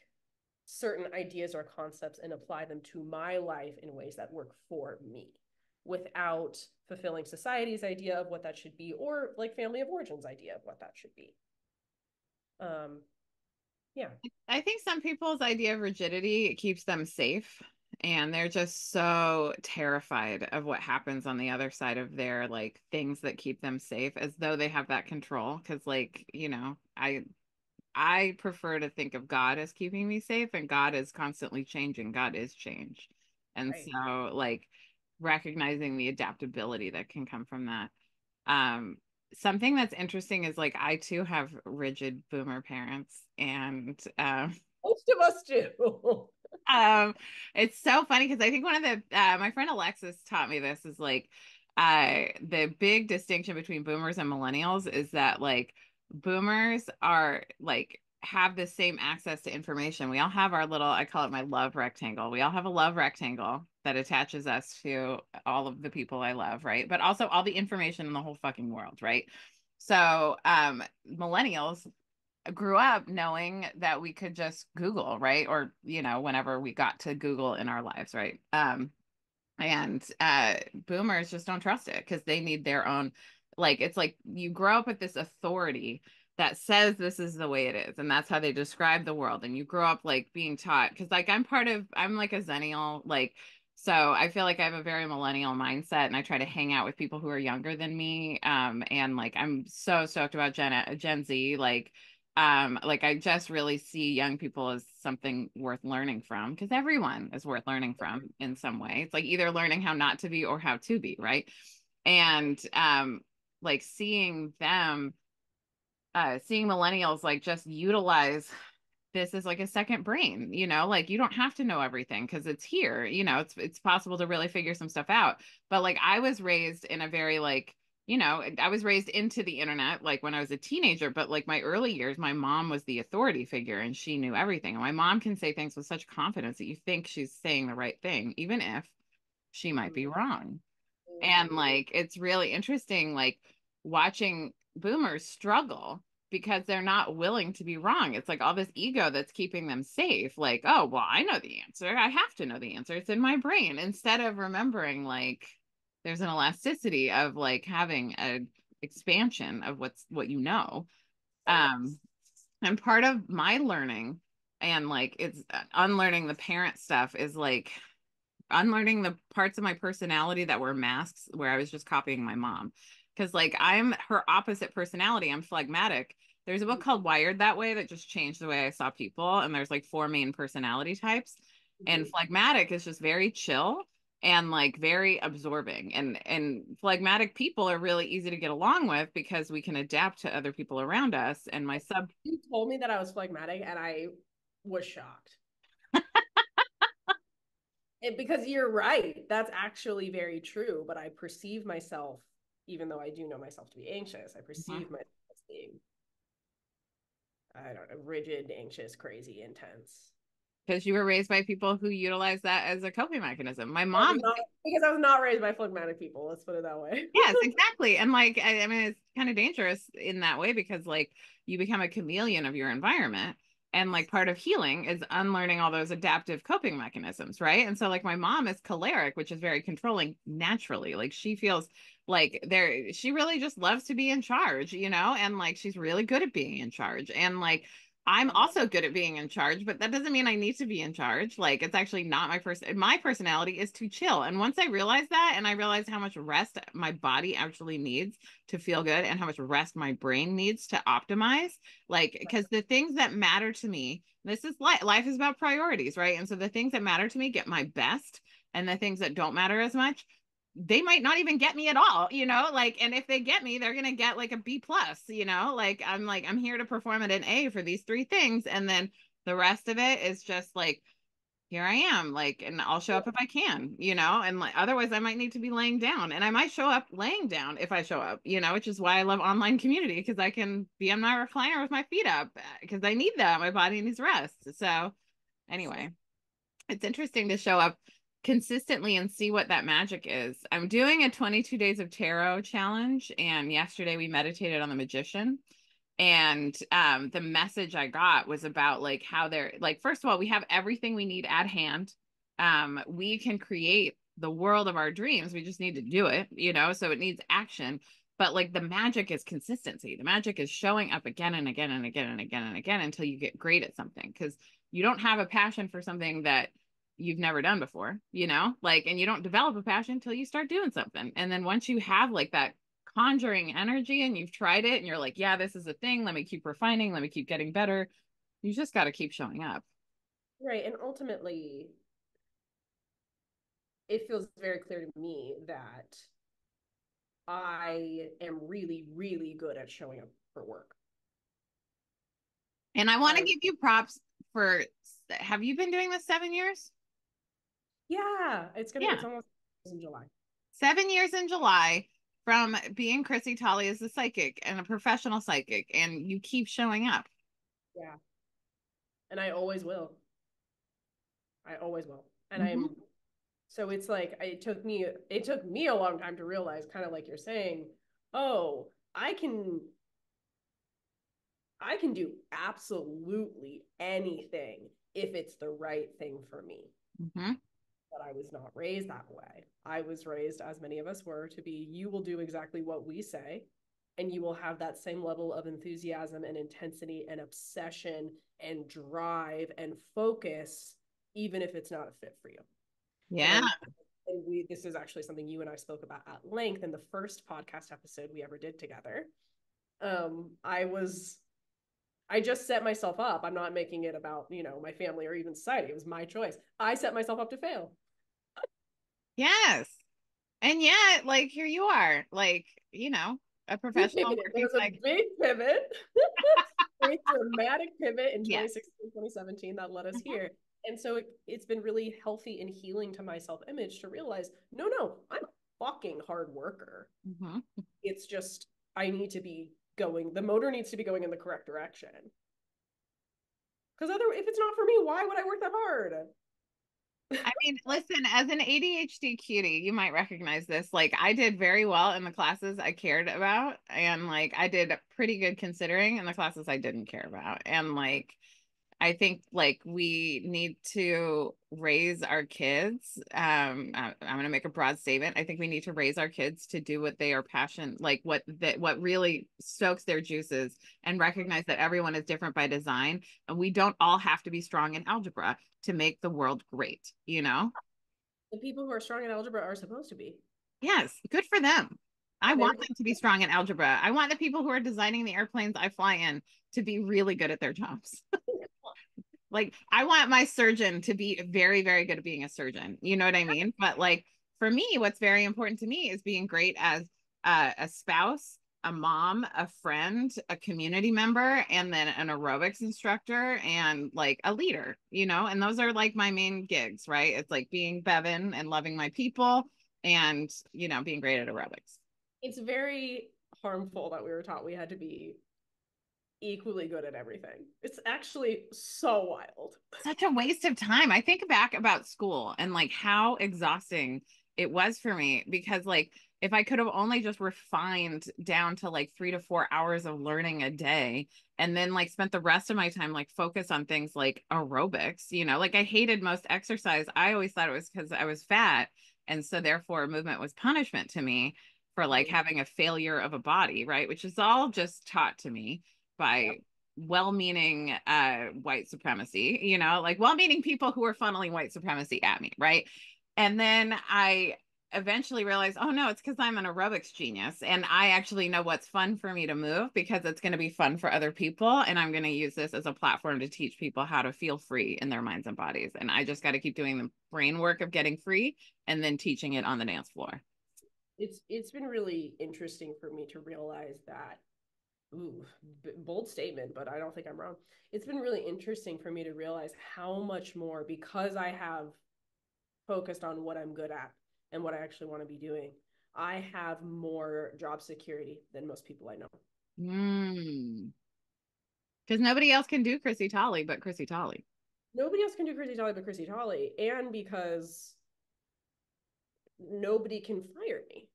certain ideas or concepts and apply them to my life in ways that work for me without fulfilling society's idea of what that should be or like family of origin's idea of what that should be. Um, yeah. I think some people's idea of rigidity keeps them safe, and they're just so terrified of what happens on the other side of their like things that keep them safe, as though they have that control. Because like, I prefer to think of God as keeping me safe, and God is constantly changing. God is change. And Right. so like recognizing the adaptability that can come from that. Um, Something that's interesting is like I too have rigid boomer parents, and Most of us do. um it's so funny because I think one of the my friend Alexis taught me this is like the big distinction between boomers and millennials is that like boomers are like have the same access to information. We all have our little, I call it my love rectangle. We all have a love rectangle that attaches us to all of the people I love, right? But also all the information in the whole fucking world, right? So millennials grew up knowing that we could just Google, right? Or, whenever we got to Google in our lives, right? And boomers just don't trust it because they need their own, like, it's like you grow up with this authority that says this is the way it is. And that's how they describe the world. And you grow up like being taught, because like I'm like a Zennial, like, so I feel like I have a very millennial mindset, and I try to hang out with people who are younger than me. And like I'm so stoked about Gen Z. Like I just really see young people as something worth learning from, because everyone is worth learning from in some way. It's like either learning how not to be or how to be, right? And like seeing millennials like just utilize this is like a second brain, like you don't have to know everything because it's here, it's possible to really figure some stuff out. But like I was raised in a very like, I was raised into the internet like when I was a teenager, but like my early years, my mom was the authority figure and she knew everything. And my mom can say things with such confidence that you think she's saying the right thing, even if she might be wrong. And like it's really interesting, like watching boomers struggle because they're not willing to be wrong. It's like all this ego that's keeping them safe. Like, oh, well, I know the answer. I have to know the answer. It's in my brain. Instead of remembering like there's an elasticity of like having a expansion of what you know. Right. Um, and part of my learning and like it's unlearning the parent stuff is like unlearning the parts of my personality that were masks where I was just copying my mom. Because like I'm her opposite personality. I'm phlegmatic. There's a book called Wired That Way that just changed the way I saw people. And there's like four main personality types. And Mhm. phlegmatic is just very chill and like very absorbing. And phlegmatic people are really easy to get along with because we can adapt to other people around us. And my sub You told me that I was phlegmatic, and I was shocked. Because you're right. That's actually very true. But I perceive myself, even though I do know myself to be anxious, I perceive myself as being, I don't know, rigid, anxious, crazy, intense. because you were raised by people who utilize that as a coping mechanism. My I mom. was not because I was not raised by phlegmatic people. Let's put it that way. Yes, exactly. And like, I mean, it's kind of dangerous in that way because like you become a chameleon of your environment. And like part of healing is unlearning all those adaptive coping mechanisms, right? And so like my mom is choleric, which is very controlling naturally. Like she feels like she really just loves to be in charge, and like she's really good at being in charge. And like I'm Um, also good at being in charge, but that doesn't mean I need to be in charge. Like it's actually not my personality is to chill. And once I realized that and I realized how much rest my body actually needs to feel good and how much rest my brain needs to optimize, like because the things that matter to me, this is life is about priorities, right? And so the things that matter to me get my best and the things that don't matter as much they might not even get me at all, like, and if they get me, they're gonna get like a B plus, like I'm here to perform at an A for these three things, and then the rest of it is just like here I am, like, and I'll show up if I can, and like otherwise I might need to be laying down, and I might show up laying down if I show up, which is why I love online community because I can be on my recliner with my feet up because I need that. My body needs rest. So anyway, it's interesting to show up consistently and see what that magic is. I'm doing a 22 days of tarot challenge, and yesterday we meditated on the magician. And the message I got was about like how they're like, first of all, we have everything we need at hand. We can create the world of our dreams. We just need to do it, so it needs action. But like the magic is consistency. The magic is showing up again and again and again and again and again until you get great at something. Because you don't have a passion for something that you've never done before, like, and you don't develop a passion until you start doing something. And then once you have like that conjuring energy and you've tried it and you're like, yeah, this is a thing. Let me keep refining. Let me keep getting better. You just got to keep showing up. right. And ultimately, it feels very clear to me that I am really, really good at showing up for work. And I want to I, give you props for, have you been doing this 7 years? yeah, it's Yeah. almost in July. 7 years in July from being Chrissy Tolley as a psychic and a professional psychic. And you keep showing up. Yeah. And I always will. I always will. And Mm-hmm. so it's like it took me a long time to realize, kind of like you're saying, oh, I can do absolutely anything if it's the right thing for me. Mm-hmm. But I was not raised that way. I was raised, as many of us were, to be you will do exactly what we say, and you will have that same level of enthusiasm and intensity and obsession and drive and focus, even if it's not a fit for you. And Yeah. I and we this is actually something you and I spoke about at length in the first podcast episode we ever did together. I just set myself up. I'm not making it about, my family or even society. It was my choice. I set myself up to fail. Yes. And yet, like, here you are, like, a We professional pivoted. There working was a psychic. big pivot, a dramatic pivot in Yes. 2016, 2017 that led us Mhm. here. And so it's been really healthy and healing to my self image to realize no, I'm a fucking hard worker. Mhm. It's just, the motor needs to be going in the correct direction. Because if it's not for me, why would I work that hard? I mean, listen, as an ADHD cutie, you might recognize this. Like, I did very well in the classes I cared about, and like, I did pretty good considering in the classes I didn't care about. And like, I think like we need to raise our kids. I'm going to make a broad statement. I think we need to raise our kids to do what they are passionate, like what really stokes their juices, and recognize that everyone is different by design, and we don't all have to be strong in algebra to make the world great. The people who are strong in algebra are supposed to be. Yes, good for them. I Yeah, want them to be strong in algebra. I want the people who are designing the airplanes I fly in to be really good at their jobs. Like I want my surgeon to be very, very good at being a surgeon. You know what I mean? But like for me, what's very important to me is being great as a spouse, a mom, a friend, a community member, and then an aerobics instructor and like a leader, and those are like my main gigs, right? It's like being Bevan and loving my people and, being great at aerobics. It's very harmful that we were taught we had to be equally good at everything. It's actually so wild. Such a waste of time. I think back about school and like how exhausting it was for me because like if I could have only just refined down to like 3 to 4 hours of learning a day and then like spent the rest of my time like focus on things like aerobics, like I hated most exercise. I always thought it was because I was fat. And so therefore movement was punishment to me for like having a failure of a body, right? Which is all just taught to me Yep. by well-meaning white supremacy, like well-meaning people who are funneling white supremacy at me, right? And then I eventually realized, oh no, it's because I'm an aerobics genius and I actually know what's fun for me to move because it's going to be fun for other people. And I'm going to use this as a platform to teach people how to feel free in their minds and bodies. And I just got to keep doing the brain work of getting free and then teaching it on the dance floor. It's been really interesting for me to realize that. Ooh, bold statement, but I don't think I'm wrong. It's been really interesting for me to realize how much more, because I have focused on what I'm good at and what I actually want to be doing, I have more job security than most people I know. Because nobody else can do Chrissy Tolly but Chrissy Tolly. Nobody else can do Chrissy Tolly but Chrissy Tolly, and because nobody can fire me.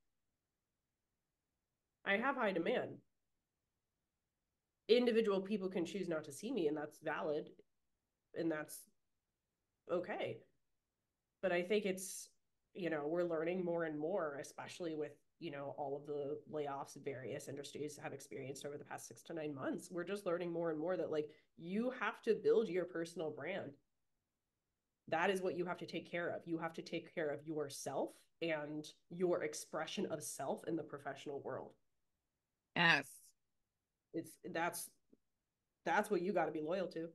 I have high demand. Individual people can choose not to see me, and that's valid, and that's okay. But I think it's, we're learning more and more, especially with, all of the layoffs various industries have experienced over the past 6 to 9 months. We're just learning more and more that, like, you have to build your personal brand. That is what you have to take care of. You have to take care of yourself and your expression of self in the professional world. Yes. That's what you got to be loyal to.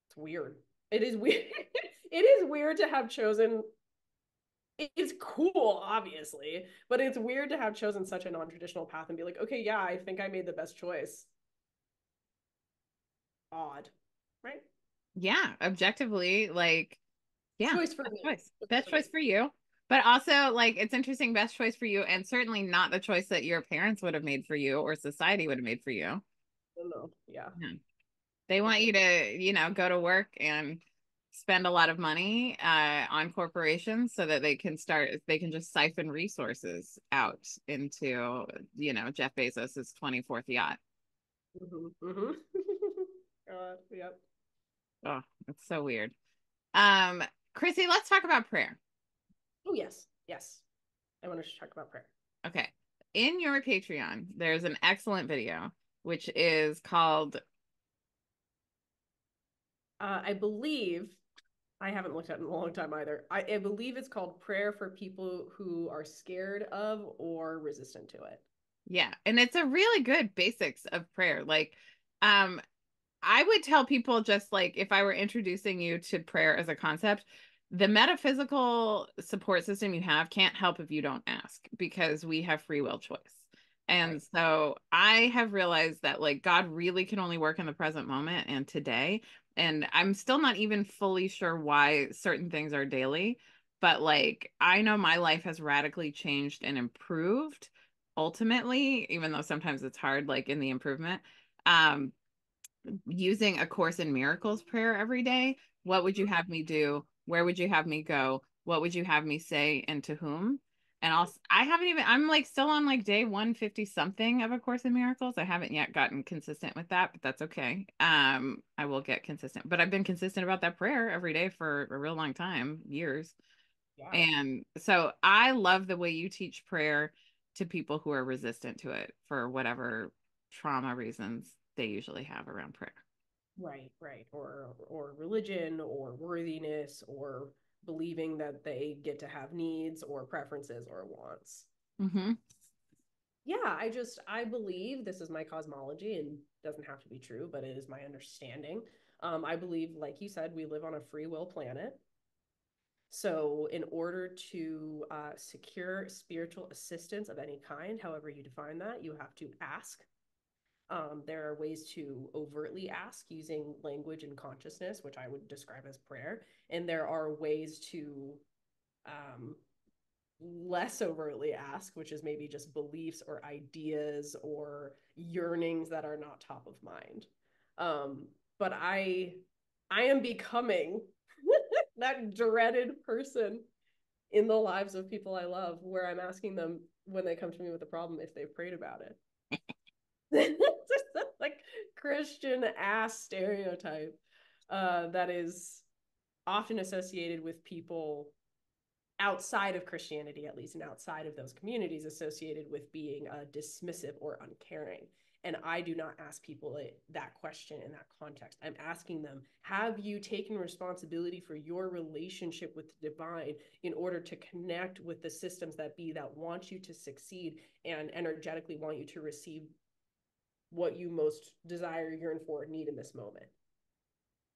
It's weird. It is weird. It is weird to have chosen. It's cool, obviously, but it's weird to have chosen such a non-traditional path and be like, okay, yeah, I think I made the best choice. Odd, right? Yeah, objectively, like, yeah, Choice for best me. choice. Best choice for you. But also, like, it's interesting, best choice for you, and certainly not the choice that your parents would have made for you or society would have made for you. No, yeah. Yeah. They want you to, go to work and spend a lot of money on corporations so that they can just siphon resources out into, Jeff Bezos's 24th yacht. Mm-hmm, mm-hmm. Yep. Oh, it's so weird. Um, Chrissy, let's talk about prayer. Oh, yes. Yes. I want to talk about prayer. Okay. In your Patreon, there's an excellent video, which is called I believe, I haven't looked at it in a long time either. I believe it's called Prayer for People Who Are Scared of or Resistant to It. yeah, and it's a really good basics of prayer. Like, um, I would tell people just like if I were introducing you to prayer as a concept, the metaphysical support system you have can't help if you don't ask because we have free will choice. And Right. so I have realized that like God really can only work in the present moment and today. And I'm still not even fully sure why certain things are daily, but like I know my life has radically changed and improved ultimately, even though sometimes it's hard, like in the improvement. Um, Using A Course in Miracles prayer every day. What would you have me do? Where would you have me go? What would you have me say and to whom? And also, I haven't even, I'm like still on like day 150 something of A Course in Miracles. I haven't yet gotten consistent with that, but that's okay. I will get consistent, but I've been consistent about that prayer every day for a real long time, years. Yeah. And so I love the way you teach prayer to people who are resistant to it for whatever trauma reasons they usually have around prayer. Right, right. Or religion or worthiness or believing that they get to have needs or preferences or wants. Mm-hmm. Yeah, I believe this is my cosmology and doesn't have to be true, but it is my understanding. I believe, like you said, we live on a free will planet. So, in order to secure spiritual assistance of any kind, however you define that, you have to ask. There are ways to overtly ask using language and consciousness, which I would describe as prayer. And there are ways to um, less overtly ask, which is maybe just beliefs or ideas or yearnings that are not top of mind. But I am becoming that dreaded person in the lives of people I love, where I'm asking them when they come to me with a problem if they've prayed about it. Like Christian ass stereotype that is often associated with people outside of Christianity, at least, and outside of those communities, associated with being dismissive or uncaring. And I do not ask people that question in that context. I'm asking them, have you taken responsibility for your relationship with the divine in order to connect with the systems that be that want you to succeed and energetically want you to receive what you most desire, yearn for, need in this moment?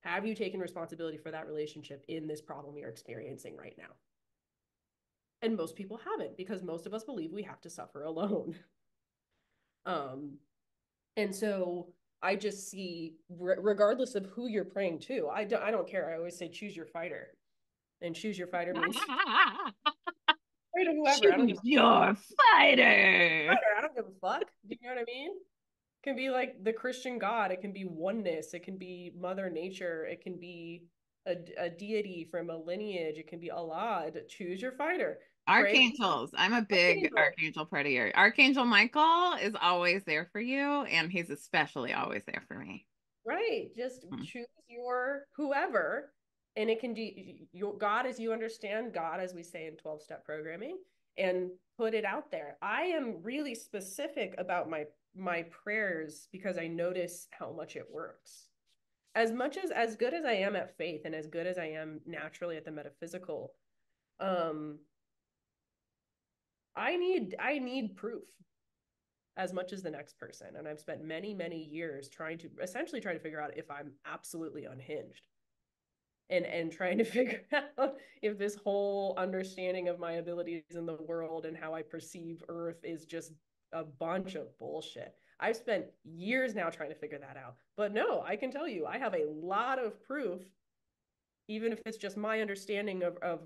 Have you taken responsibility for that relationship in this problem you're experiencing right now? And most people haven't, because most of us believe we have to suffer alone. Um, and so I just see, regardless of who you're praying to, I don't care. I always say choose your fighter. And choose your fighter means pray to whoever. I don't give Choose your fighter. I don't give a fuck. Do you know what I mean? It can be like the Christian God. It can be oneness. It can be Mother Nature. It can be a deity from a lineage. It can be Allah. Choose your fighter. Pray. Archangels. I'm a big archangel prayer. Archangel Michael is always there for you, and he's especially always there for me. Right. Just choose your whoever. And it can be your God as you understand God, as we say in 12-step programming, and put it out there. I am really specific about my prayers because I notice how much it works. As good as I am at faith and as good as I am naturally at the metaphysical, I need proof as much as the next person. And I've spent many, many years trying to figure out if I'm absolutely unhinged and trying to figure out if this whole understanding of my abilities in the world and how I perceive Earth is just a bunch of bullshit. I've spent years now trying to figure that out. But no, I can tell you, I have a lot of proof, even if it's just my understanding of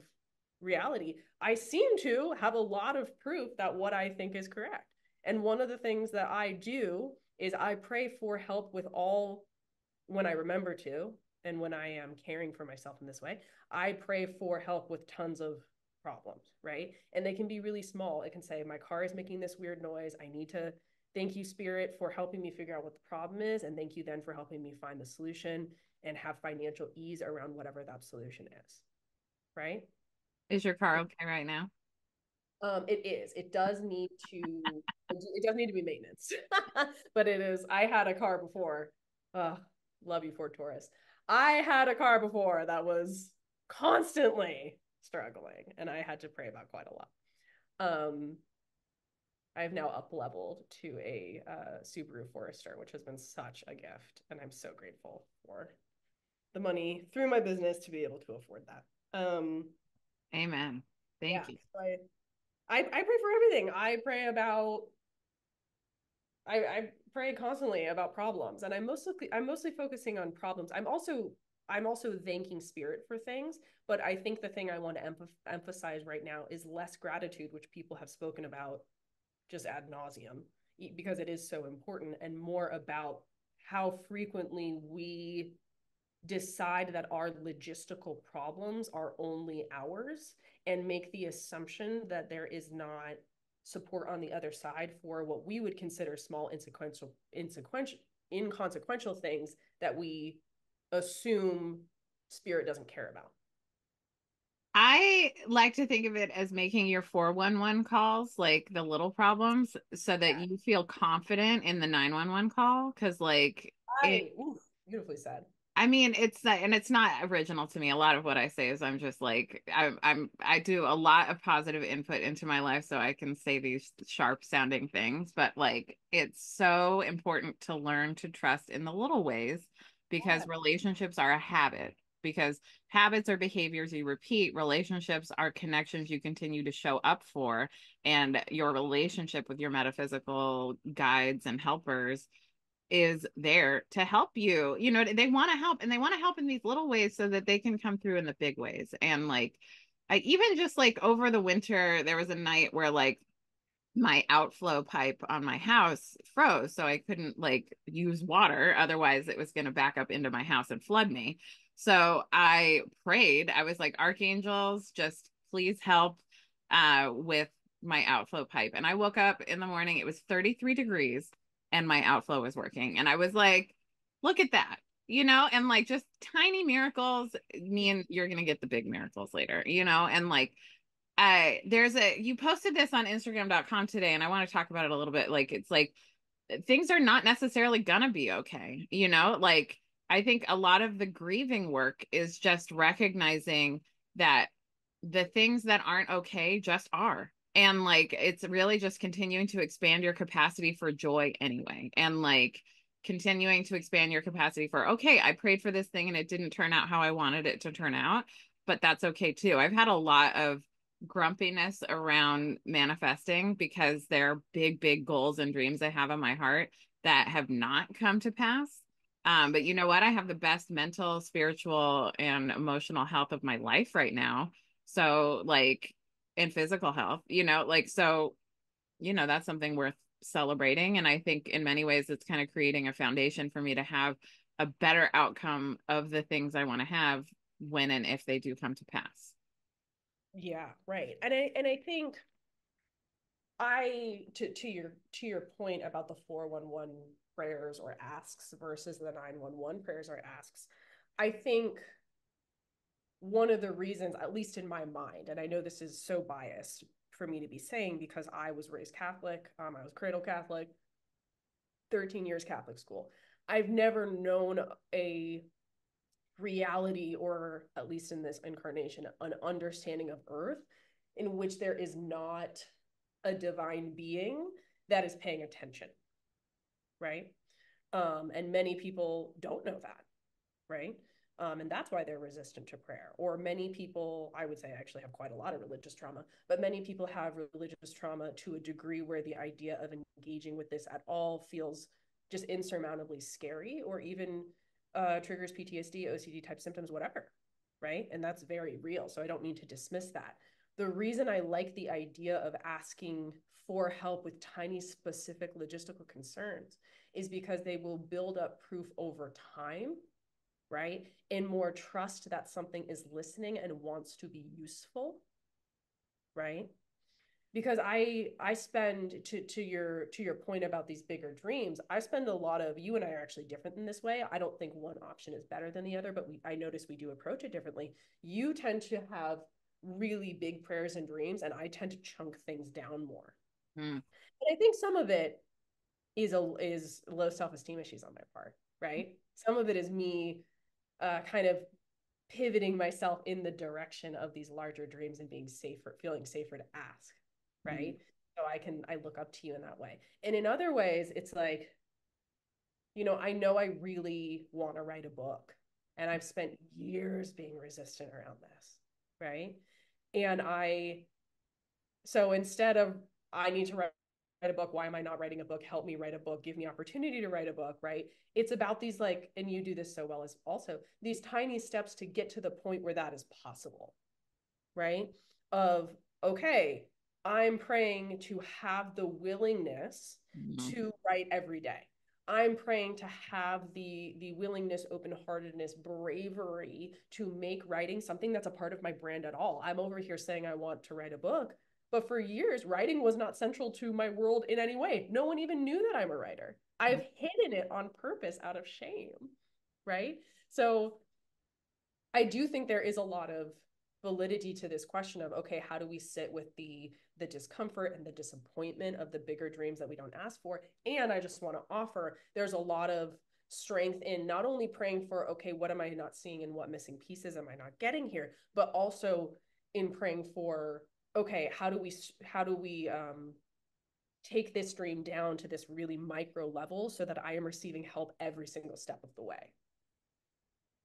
reality. I seem to have a lot of proof that what I think is correct. And one of the things that I do is I pray for help with all, when I remember to, and when I am caring for myself in this way, I pray for help with tons of problems, right? And they can be really small. It can say, my car is making this weird noise. I need to thank you, Spirit, for helping me figure out what the problem is. And thank you then for helping me find the solution and have financial ease around whatever that solution is, right? Is your car okay right now? It is. It does need to be maintenance. But it is. I had a car before. Love you, Ford Taurus. I had a car before that was constantly struggling, and I had to pray about quite a lot. I've now up leveled to a Subaru Forester, which has been such a gift, and I'm so grateful for the money through my business to be able to afford that. Amen. Thank you. So I pray for everything. I pray constantly about problems, and I'm mostly focusing on problems. I'm also thanking Spirit for things, but I think the thing I want to emphasize right now is less gratitude, which people have spoken about just ad nauseum, because it is so important, and more about how frequently we decide that our logistical problems are only ours and make the assumption that there is not support on the other side for what we would consider small inconsequential things that we assume Spirit doesn't care about. I like to think of it as making your 411 calls like the little problems so that you feel confident in the 911 call. Cause like beautifully said. I mean, it's not original to me. A lot of what I say is I'm just like I do a lot of positive input into my life so I can say these sharp sounding things, but like it's so important to learn to trust in the little ways because relationships are a habit. Because habits are behaviors you repeat, relationships are connections you continue to show up for, and your relationship with your metaphysical guides and helpers is there to help you. You know, they want to help, and they want to help in these little ways so that they can come through in the big ways. And like, I even just like over the winter, there was a night where like my outflow pipe on my house froze. So I couldn't like use water. Otherwise, it was going to back up into my house and flood me. So I prayed. I was like, archangels, just please help with my outflow pipe. And I woke up in the morning, it was 33 degrees and my outflow was working. And I was like, look at that, you know, and like just tiny miracles. Me and you're going to get the big miracles later, you know, and like, you posted this on Instagram.com today, and I want to talk about it a little bit. Like, it's like things are not necessarily gonna be okay, you know? Like, I think a lot of the grieving work is just recognizing that the things that aren't okay just are. And like, it's really just continuing to expand your capacity for joy anyway. And like, continuing to expand your capacity for, okay, I prayed for this thing and it didn't turn out how I wanted it to turn out, but that's okay too. I've had a lot of grumpiness around manifesting because they're big, big goals and dreams I have in my heart that have not come to pass. But you know what? I have the best mental, spiritual, and emotional health of my life right now. So, like, and physical health, like, so, that's something worth celebrating. And I think in many ways, it's kind of creating a foundation for me to have a better outcome of the things I want to have when and if they do come to pass. Yeah, right. And I think I to your point about the 411 prayers or asks versus the 911 prayers or asks, I think one of the reasons, at least in my mind, and I know this is so biased for me to be saying because I was raised Catholic, I was cradle Catholic, 13 years Catholic school. I've never known a reality, or at least in this incarnation, an understanding of Earth in which there is not a divine being that is paying attention, right? And many people don't know that, right? And that's why they're resistant to prayer. Or many people, I would say, actually have quite a lot of religious trauma, but many people have religious trauma to a degree where the idea of engaging with this at all feels just insurmountably scary, or even triggers PTSD, OCD type symptoms, whatever, right? And that's very real. So I don't mean to dismiss that. The reason I like the idea of asking for help with tiny, specific logistical concerns is because they will build up proof over time, right? And more trust that something is listening and wants to be useful, right? Because I spend, to your point about these bigger dreams, I spend a lot of, you and I are actually different in this way. I don't think one option is better than the other, but I notice we do approach it differently. You tend to have really big prayers and dreams, and I tend to chunk things down more. Mm. And I think some of it is low self-esteem issues on my part, right? Some of it is me kind of pivoting myself in the direction of these larger dreams and being safer, feeling safer to ask, right? Mm. So I look up to you in that way. And in other ways, it's like, I know I really want to write a book, and I've spent years being resistant around this, right? And so instead of, I need to write a book, why am I not writing a book? Help me write a book, give me opportunity to write a book, right? It's about these, like, and you do this so well, as also these tiny steps to get to the point where that is possible, right? Of, okay, I'm praying to have the willingness Mm. to write every day. I'm praying to have the willingness, open-heartedness, bravery to make writing something that's a part of my brand at all. I'm over here saying I want to write a book, but for years, writing was not central to my world in any way. No one even knew that I'm a writer. I've hidden it on purpose out of shame, right? So I do think there is a lot of validity to this question of, okay, how do we sit with the discomfort and the disappointment of the bigger dreams that we don't ask for? And I just want to offer, there's a lot of strength in not only praying for, okay, what am I not seeing and what missing pieces am I not getting here, but also in praying for, okay, how do we take this dream down to this really micro level so that I am receiving help every single step of the way.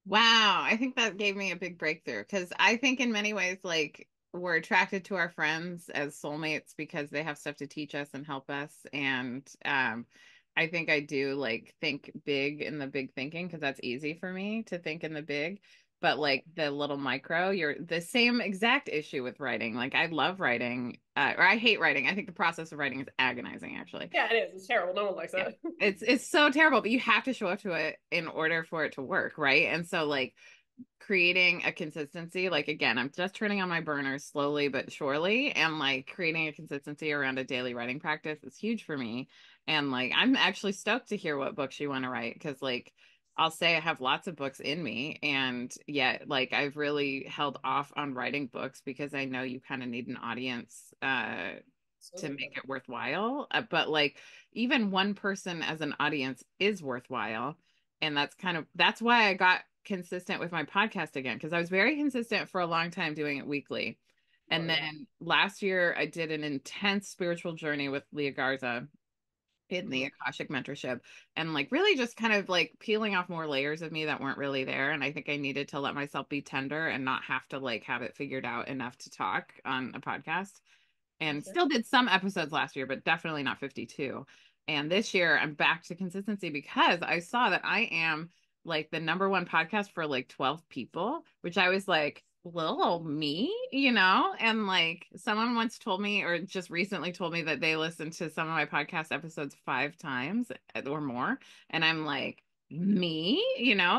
Wow, I think that gave me a big breakthrough because I think in many ways, like, we're attracted to our friends as soulmates because they have stuff to teach us and help us. And I think I do like think big in the big thinking because that's easy for me to think in the big. But like the little micro, you're the same exact issue with writing. Like I love writing, or I hate writing. I think the process of writing is agonizing, actually. Yeah, it is. It's terrible. No one likes Yeah. it. It's so terrible, but you have to show up to it in order for it to work, right? And so like creating a consistency, like again, I'm just turning on my burners slowly but surely, and like creating a consistency around a daily writing practice is huge for me. And like I'm actually stoked to hear what books you want to write because like I'll say I have lots of books in me, and yet like I've really held off on writing books because I know you kind of need an audience to Absolutely. make it worthwhile. But like even one person as an audience is worthwhile. And that's why I got consistent with my podcast again, because I was very consistent for a long time doing it weekly. Oh And yeah. then last year I did an intense spiritual journey with Leah Garza in the Mhm. Akashic mentorship, and like really just kind of like peeling off more layers of me that weren't really there. And I think I needed to let myself be tender and not have to like have it figured out enough to talk on a podcast, and That's it. still did some episodes last year, but definitely not 52. And this year I'm back to consistency because I saw that I am like the number one podcast for like 12 people, which I was like, little me, And like someone once told me, or just recently told me, that they listened to some of my podcast episodes 5 times or more. And I'm like, me,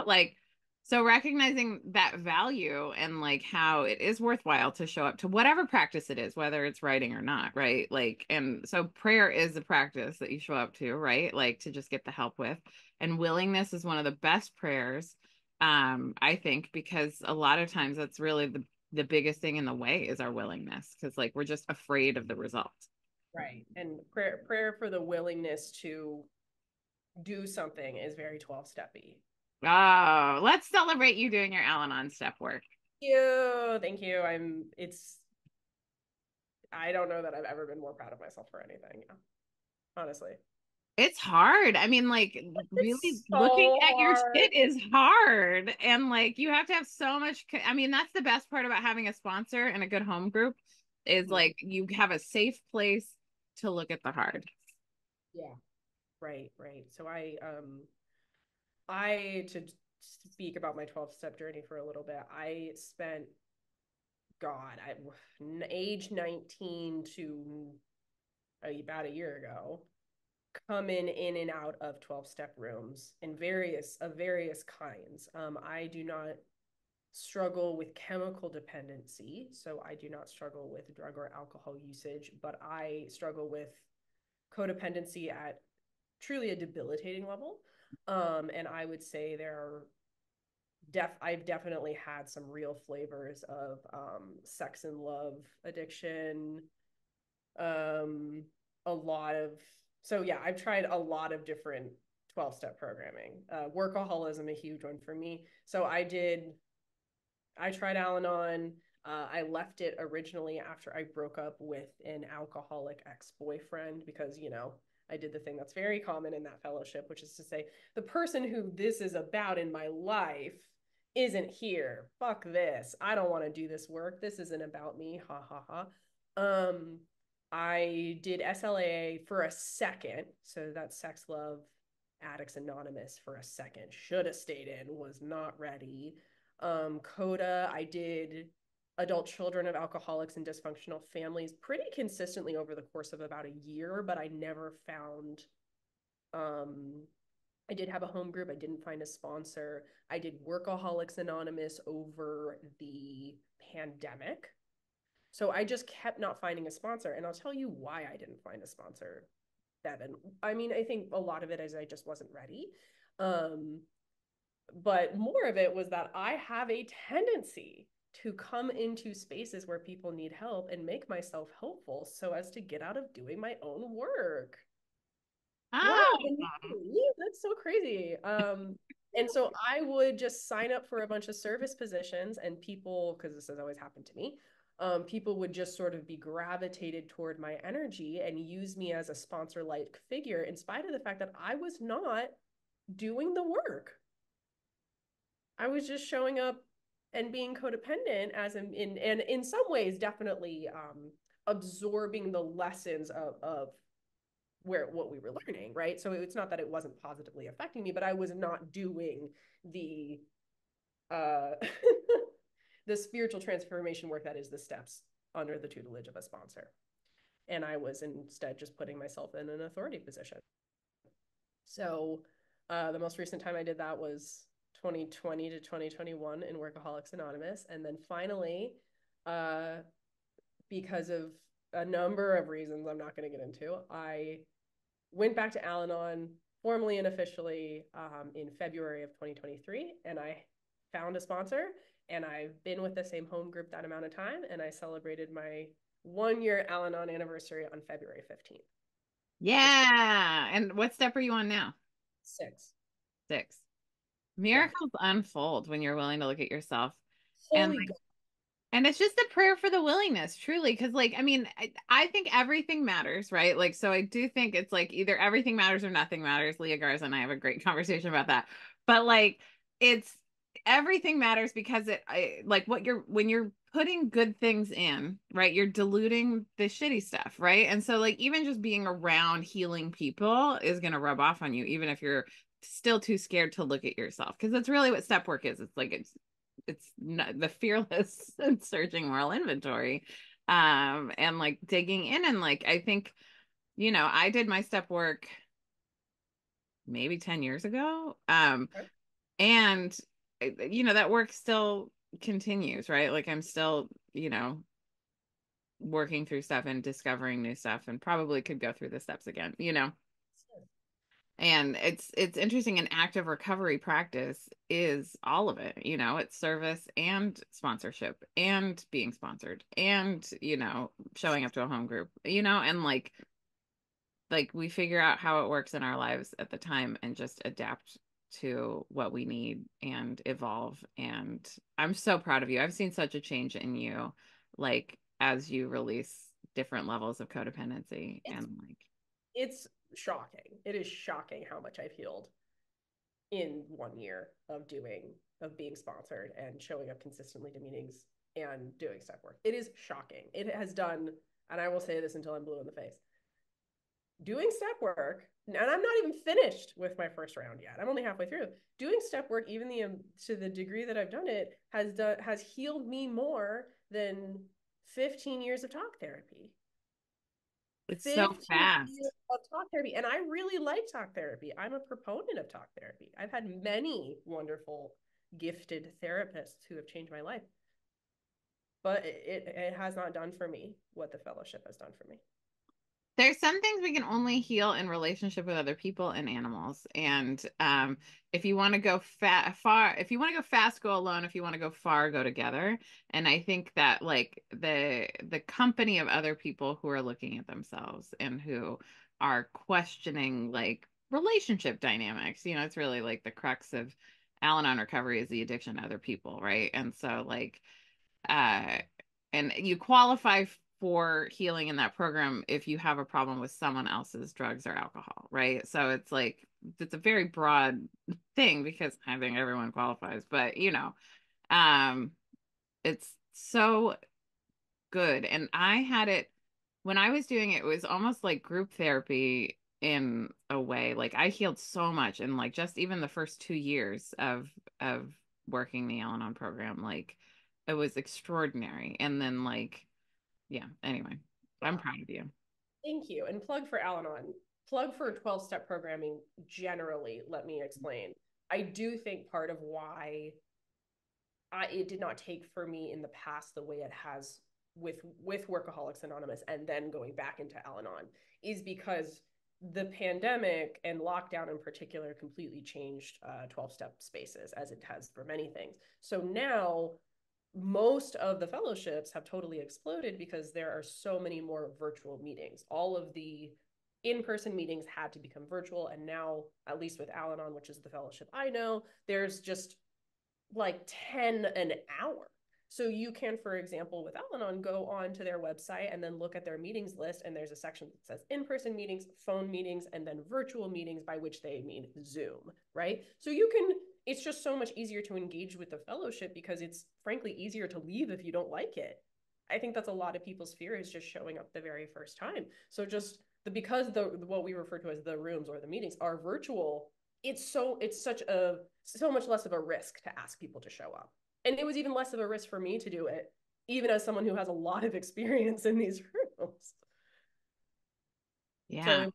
like, so recognizing that value and like how it is worthwhile to show up to whatever practice it is, whether it's writing or not, right? Like, and so prayer is a practice that you show up to, right? Like to just get the help with. And willingness is one of the best prayers, I think, because a lot of times that's really the biggest thing in the way is our willingness, because like we're just afraid of the results. Right. And prayer for the willingness to do something is very 12 steppy. Oh, let's celebrate you doing your Al-Anon step work. Thank you. I don't know that I've ever been more proud of myself for anything. Honestly. It's hard. I mean, like, really It's looking so at your hard. shit is hard. And like, you have to have so much. I mean, that's the best part about having a sponsor and a good home group is Mhm. like you have a safe place to look at the hard. Yeah. Right, right. So I to speak about my 12-step journey for a little bit. I spent God, age 19 to about a year ago, coming in and out of 12-step rooms in various kinds. I do not struggle with chemical dependency, so I do not struggle with drug or alcohol usage, but I struggle with codependency at truly a debilitating level. And I would say I've definitely had some real flavors of sex and love addiction, um, a lot of so yeah, I've tried a lot of different 12-step programming. Workaholism, a huge one for me. So I tried Al-Anon. I left it originally after I broke up with an alcoholic ex-boyfriend because, I did the thing that's very common in that fellowship, which is to say, the person who this is about in my life isn't here. Fuck this. I don't want to do this work. This isn't about me. Ha ha ha. Um, I did SLAA for a second. So that's Sex, Love, Addicts Anonymous for a second. Should have stayed in, was not ready. CODA, I did adult children of alcoholics and dysfunctional families pretty consistently over the course of about a year, but I never found um I did have a home group. I didn't find a sponsor. I did Workaholics Anonymous over the pandemic. So I just kept not finding a sponsor. And I'll tell you why I didn't find a sponsor, Bevan. I mean, I think a lot of it is I just wasn't ready. Um, but more of it was that I have a tendency to come into spaces where people need help and make myself helpful so as to get out of doing my own work. Wow, Oh, that's so crazy. And so I would just sign up for a bunch of service positions, and people, because this has always happened to me, people would just sort of be gravitated toward my energy and use me as a sponsor-like figure, in spite of the fact that I was not doing the work. I was just showing up and being codependent as and in some ways definitely absorbing the lessons of where what we were learning, right? So it's not that it wasn't positively affecting me, but I was not doing the uh the spiritual transformation work that is the steps under the tutelage of a sponsor. And I was instead just putting myself in an authority position. So the most recent time I did that was 2020 to 2021 in Workaholics Anonymous. And then finally, uh, because of a number of reasons I'm not going to get into, I went back to Al Anon formally and officially in February of 2023. And I found a sponsor, and I've been with the same home group that amount of time. And I celebrated my 1 year Al-Anon anniversary on February 15th. Yeah. And what step are you on now? 6. 6. Yeah. Miracles unfold when you're willing to look at yourself. And Holy God. and it's just a prayer for the willingness, truly. Because, like, I mean, I think everything matters, right? Like, so I do think it's like either everything matters or nothing matters. Leah Garza and I have a great conversation about that. But, like, it's everything matters because like, when you're putting good things in, right, you're diluting the shitty stuff, right? And so, like, even just being around healing people is going to rub off on you, even if you're still too scared to look at yourself. Because that's really what step work is. It's like, it's not the fearless and searching moral inventory, and like digging in. And like, I think, I did my step work maybe 10 years ago, and that work still continues, right? Like, I'm still, working through stuff and discovering new stuff, and probably could go through the steps again. And it's interesting. An active recovery practice is all of it. It's service and sponsorship and being sponsored and showing up to a home group, and like we figure out how it works in our lives at the time and just adapt to what we need and evolve. And I'm so proud of you. I've seen such a change in you, like, as you release different levels of codependency. It's, And like, it's shocking. It is shocking how much I've healed in 1 year of being sponsored and showing up consistently to meetings and doing step work. It is shocking. It has done, and I will say this until I'm blue in the face, doing step work, and I'm not even finished with my first round yet. I'm only halfway through. Doing step work, even to the degree that I've done it, has healed me more than 15 years of talk therapy. it's so 15 years fast. of talk therapy. And I really like talk therapy. I'm a proponent of talk therapy. I've had many wonderful, gifted therapists who have changed my life. But it has not done for me what the fellowship has done for me. There's some things we can only heal in relationship with other people and animals. And if you want to go far, if you want to go fast, go alone. If you want to go far, go together. And I think that, like, the company of other people who are looking at themselves and who are questioning, like, relationship dynamics, it's really like the crux of Al-Anon recovery is the addiction to other people, right? And so, like, uh and you qualify for healing in that program if you have a problem with someone else's drugs or alcohol, right? So it's like, it's a very broad thing because I think everyone qualifies, but um it's so good. And I had it when I was doing it, it was almost like group therapy in a way. Like, I healed so much in, like, just even the first 2 years of working the Al-Anon program. Like, it was extraordinary. And then, like, yeah, anyway, I'm Yeah. proud of you. Thank you. And plug for Al Anon, plug for 12-step programming generally. Let me explain. I do think part of why it did not take for me in the past the way it has with Workaholics Anonymous and then going back into Al-Anon is because the pandemic and lockdown in particular completely changed 12-step spaces, as it has for many things. So now most of the fellowships have totally exploded because there are so many more virtual meetings. All of the in-person meetings had to become virtual, and now, at least with Al-Anon, which is the fellowship I know, there's just like 10 an hour. So you can, for example, with Al-Anon, go on to their website and then look at their meetings list. And there's a section that says in-person meetings, phone meetings, and then virtual meetings, by which they mean Zoom, right? So it's just so much easier to engage with the fellowship because it's frankly easier to leave if you don't like it. I think that's a lot of people's fear, is just showing up the very first time. So because what we refer to as the rooms or the meetings are virtual, it's so much less of a risk to ask people to show up. And it was even less of a risk for me to do it, even as someone who has a lot of experience in these rooms. So Yeah.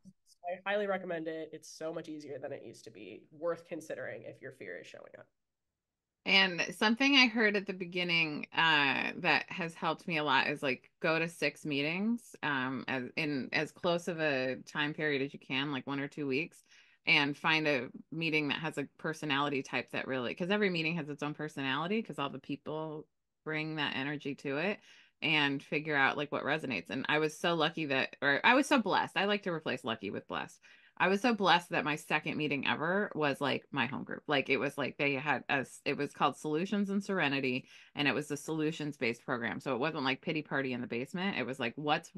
I highly recommend it. It's so much easier than it used to be. Worth considering if your fear is showing up. And something I heard at the beginning, that has helped me a lot is, like, go to 6 meetings, as close of a time period as you can, like 1 or 2 weeks, and find a meeting that has a personality type that really, because every meeting has its own personality, because all the people bring that energy to it. and figure out like what resonates. And I was so lucky that, or I was so blessed. I like to replace lucky with blessed. I was so blessed that my second meeting ever was like my home group. Like it was like they had us, it was called Solutions and Serenity, and it was a solutions based program. So it wasn't like pity party in the basement. It was like what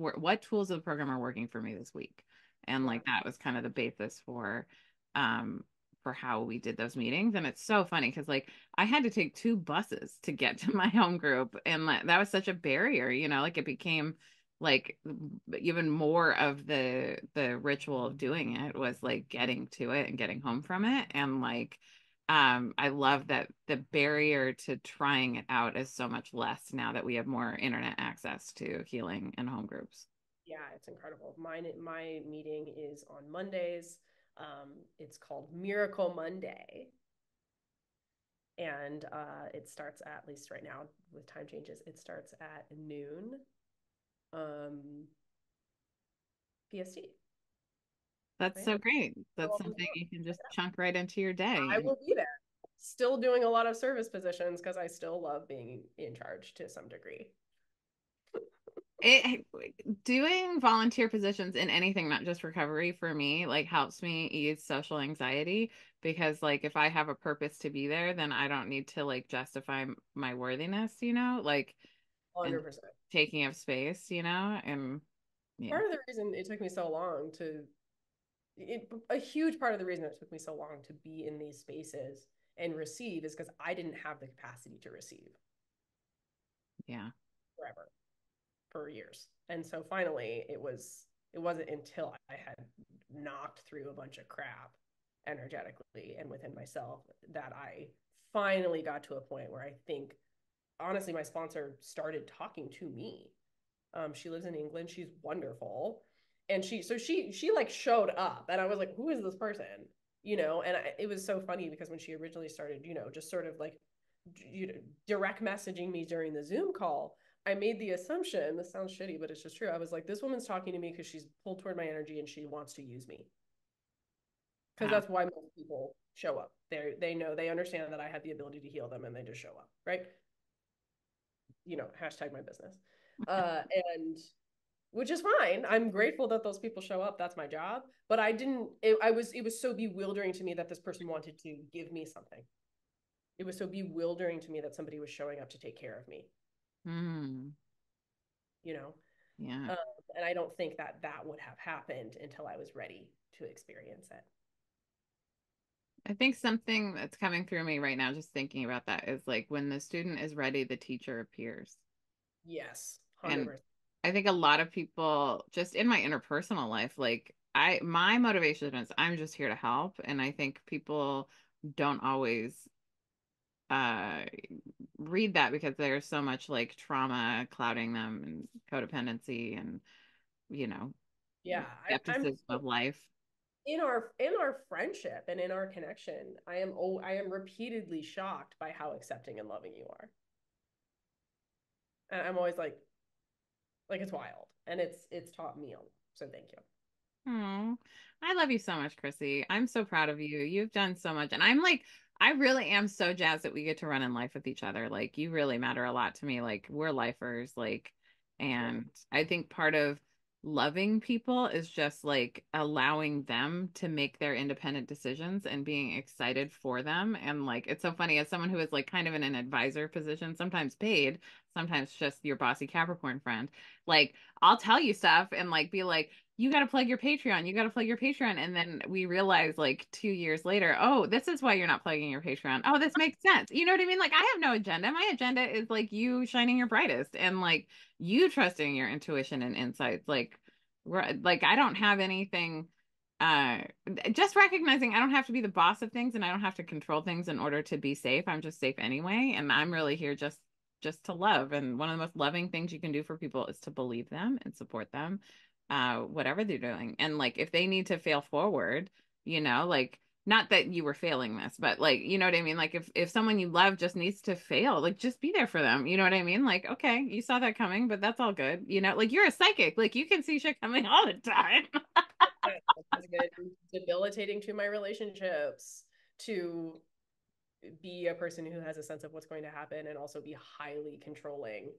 tools of the program are working for me this week. And Yeah. like that was kind of the basis um for how we did those meetings. And it's so funny because like I had to take two buses to get to my home group, and that was such a barrier, like it became like even more of the ritual of doing it was like getting to it and getting home from it. And like I love that the barrier to trying it out is so much less now that we have more internet access to healing and home groups. Yeah, it's incredible. My meeting is on Mondays. It's called Miracle Monday, and it starts at least right now with time changes. It starts at noon, um, PST. That's Right? so great. That's So something you can just chunk right into your day. I will be there. Still doing a lot of service positions because I still love being in charge to some degree. It doing volunteer positions in anything, not just recovery, for me, like helps me ease social anxiety, because like if I have a purpose to be there, then I don't need to like justify my worthiness, like and 100%. taking up space, and yeah. Part of the reason it took me so long to a huge part of the reason it took me so long to be in these spaces and receive is because I didn't have the capacity to receive Yeah. forever for years. And so finally it wasn't until I had knocked through a bunch of crap energetically and within myself that I finally got to a point where I think honestly my sponsor started talking to me. She lives in England. She's wonderful. And she like showed up and I was like, who is this person? And it was so funny because when she originally started, just sort of like direct messaging me during the Zoom call, I made the assumption, this sounds shitty, but it's just true. I was like, this woman's talking to me because she's pulled toward my energy and she wants to use me. Because Wow. that's why most people show up. They know, they understand that I have the ability to heal them and they just show up, right? Hashtag my business. And which is fine. I'm grateful that those people show up. That's my job. But I didn't, it was so bewildering to me that this person wanted to give me something. It was so bewildering to me that somebody was showing up to take care of me, Hmm. you know? Yeah. Um, and I don't think that that would have happened until I was ready to experience it. I think something that's coming through me right now, just thinking about that, is like when the student is ready, the teacher appears. Yes, And 100%. I think a lot of people just in my interpersonal life, like my motivation is I'm just here to help. And I think people don't always uh read that because there's so much like trauma clouding them and codependency and, you know, Yeah, I'm skepticism of life. in our friendship and in our connection. I am repeatedly shocked by how accepting and loving you are. And I'm always like it's wild, and it's taught me a lot. So thank you. Oh, I love you so much, Chrissy. I'm so proud of you. You've done so much. And I'm like, I really am so jazzed that we get to run in life with each other. Like, you really matter a lot to me. Like, we're lifers. Like, Yeah, and I think part of loving people is just like allowing them to make their independent decisions and being excited for them. And like, it's so funny as someone who is like kind of in an advisor position, sometimes paid, sometimes just your bossy Capricorn friend. Like, I'll tell you stuff and like be like, you got to plug your Patreon. You got to plug your Patreon. And then we realize like 2 years later, oh, this is why you're not plugging your Patreon. Oh, this makes sense. You know what I mean? Like I have no agenda. My agenda is like you shining your brightest and like you trusting your intuition and insights. Like I don't have anything, uh, just recognizing I don't have to be the boss of things and I don't have to control things in order to be safe. I'm just safe anyway. And I'm really here just to love. And one of the most loving things you can do for people is to believe them and support them, whatever they're doing. And like if they need to fail forward, like not that you were failing this, but like, you know what I mean? Like if someone you love just needs to fail, like just be there for them. You know what I mean? Like, okay, you saw that coming, but that's all good. Like you're a psychic, like you can see shit coming all the time. that's good. Debilitating to my relationships, to be a person who has a sense of what's going to happen and also be highly controlling.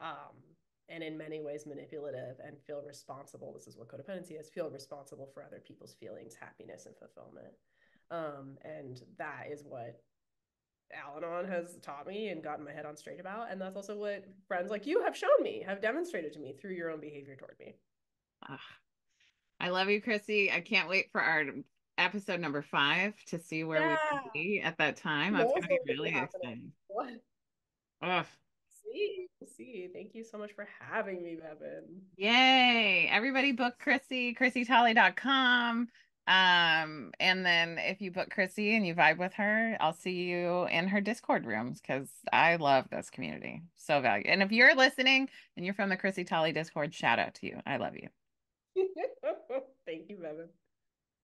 and in many ways manipulative and feel responsible. This is what codependency is, feel responsible for other people's feelings, happiness, and fulfillment. And that is what Al-Anon has taught me and gotten my head on straight about. And that's also what friends like you have shown me, have demonstrated to me through your own behavior toward me. Ugh. I love you, Chrissy. I can't wait for our episode number 5 to see where we Yeah. will be at that time. Who That's knows going to be what will be really happening? exciting. What? Ugh. See. Thank you so much for having me, Bevan. Yay. Everybody book Chrissy, chrissytolly.com. And then if you book Chrissy and you vibe with her, I'll see you in her Discord rooms because I love this community. So valuable. And if you're listening and you're from the Chrissy Tolly Discord, shout out to you. I love you. Thank you, Bevan.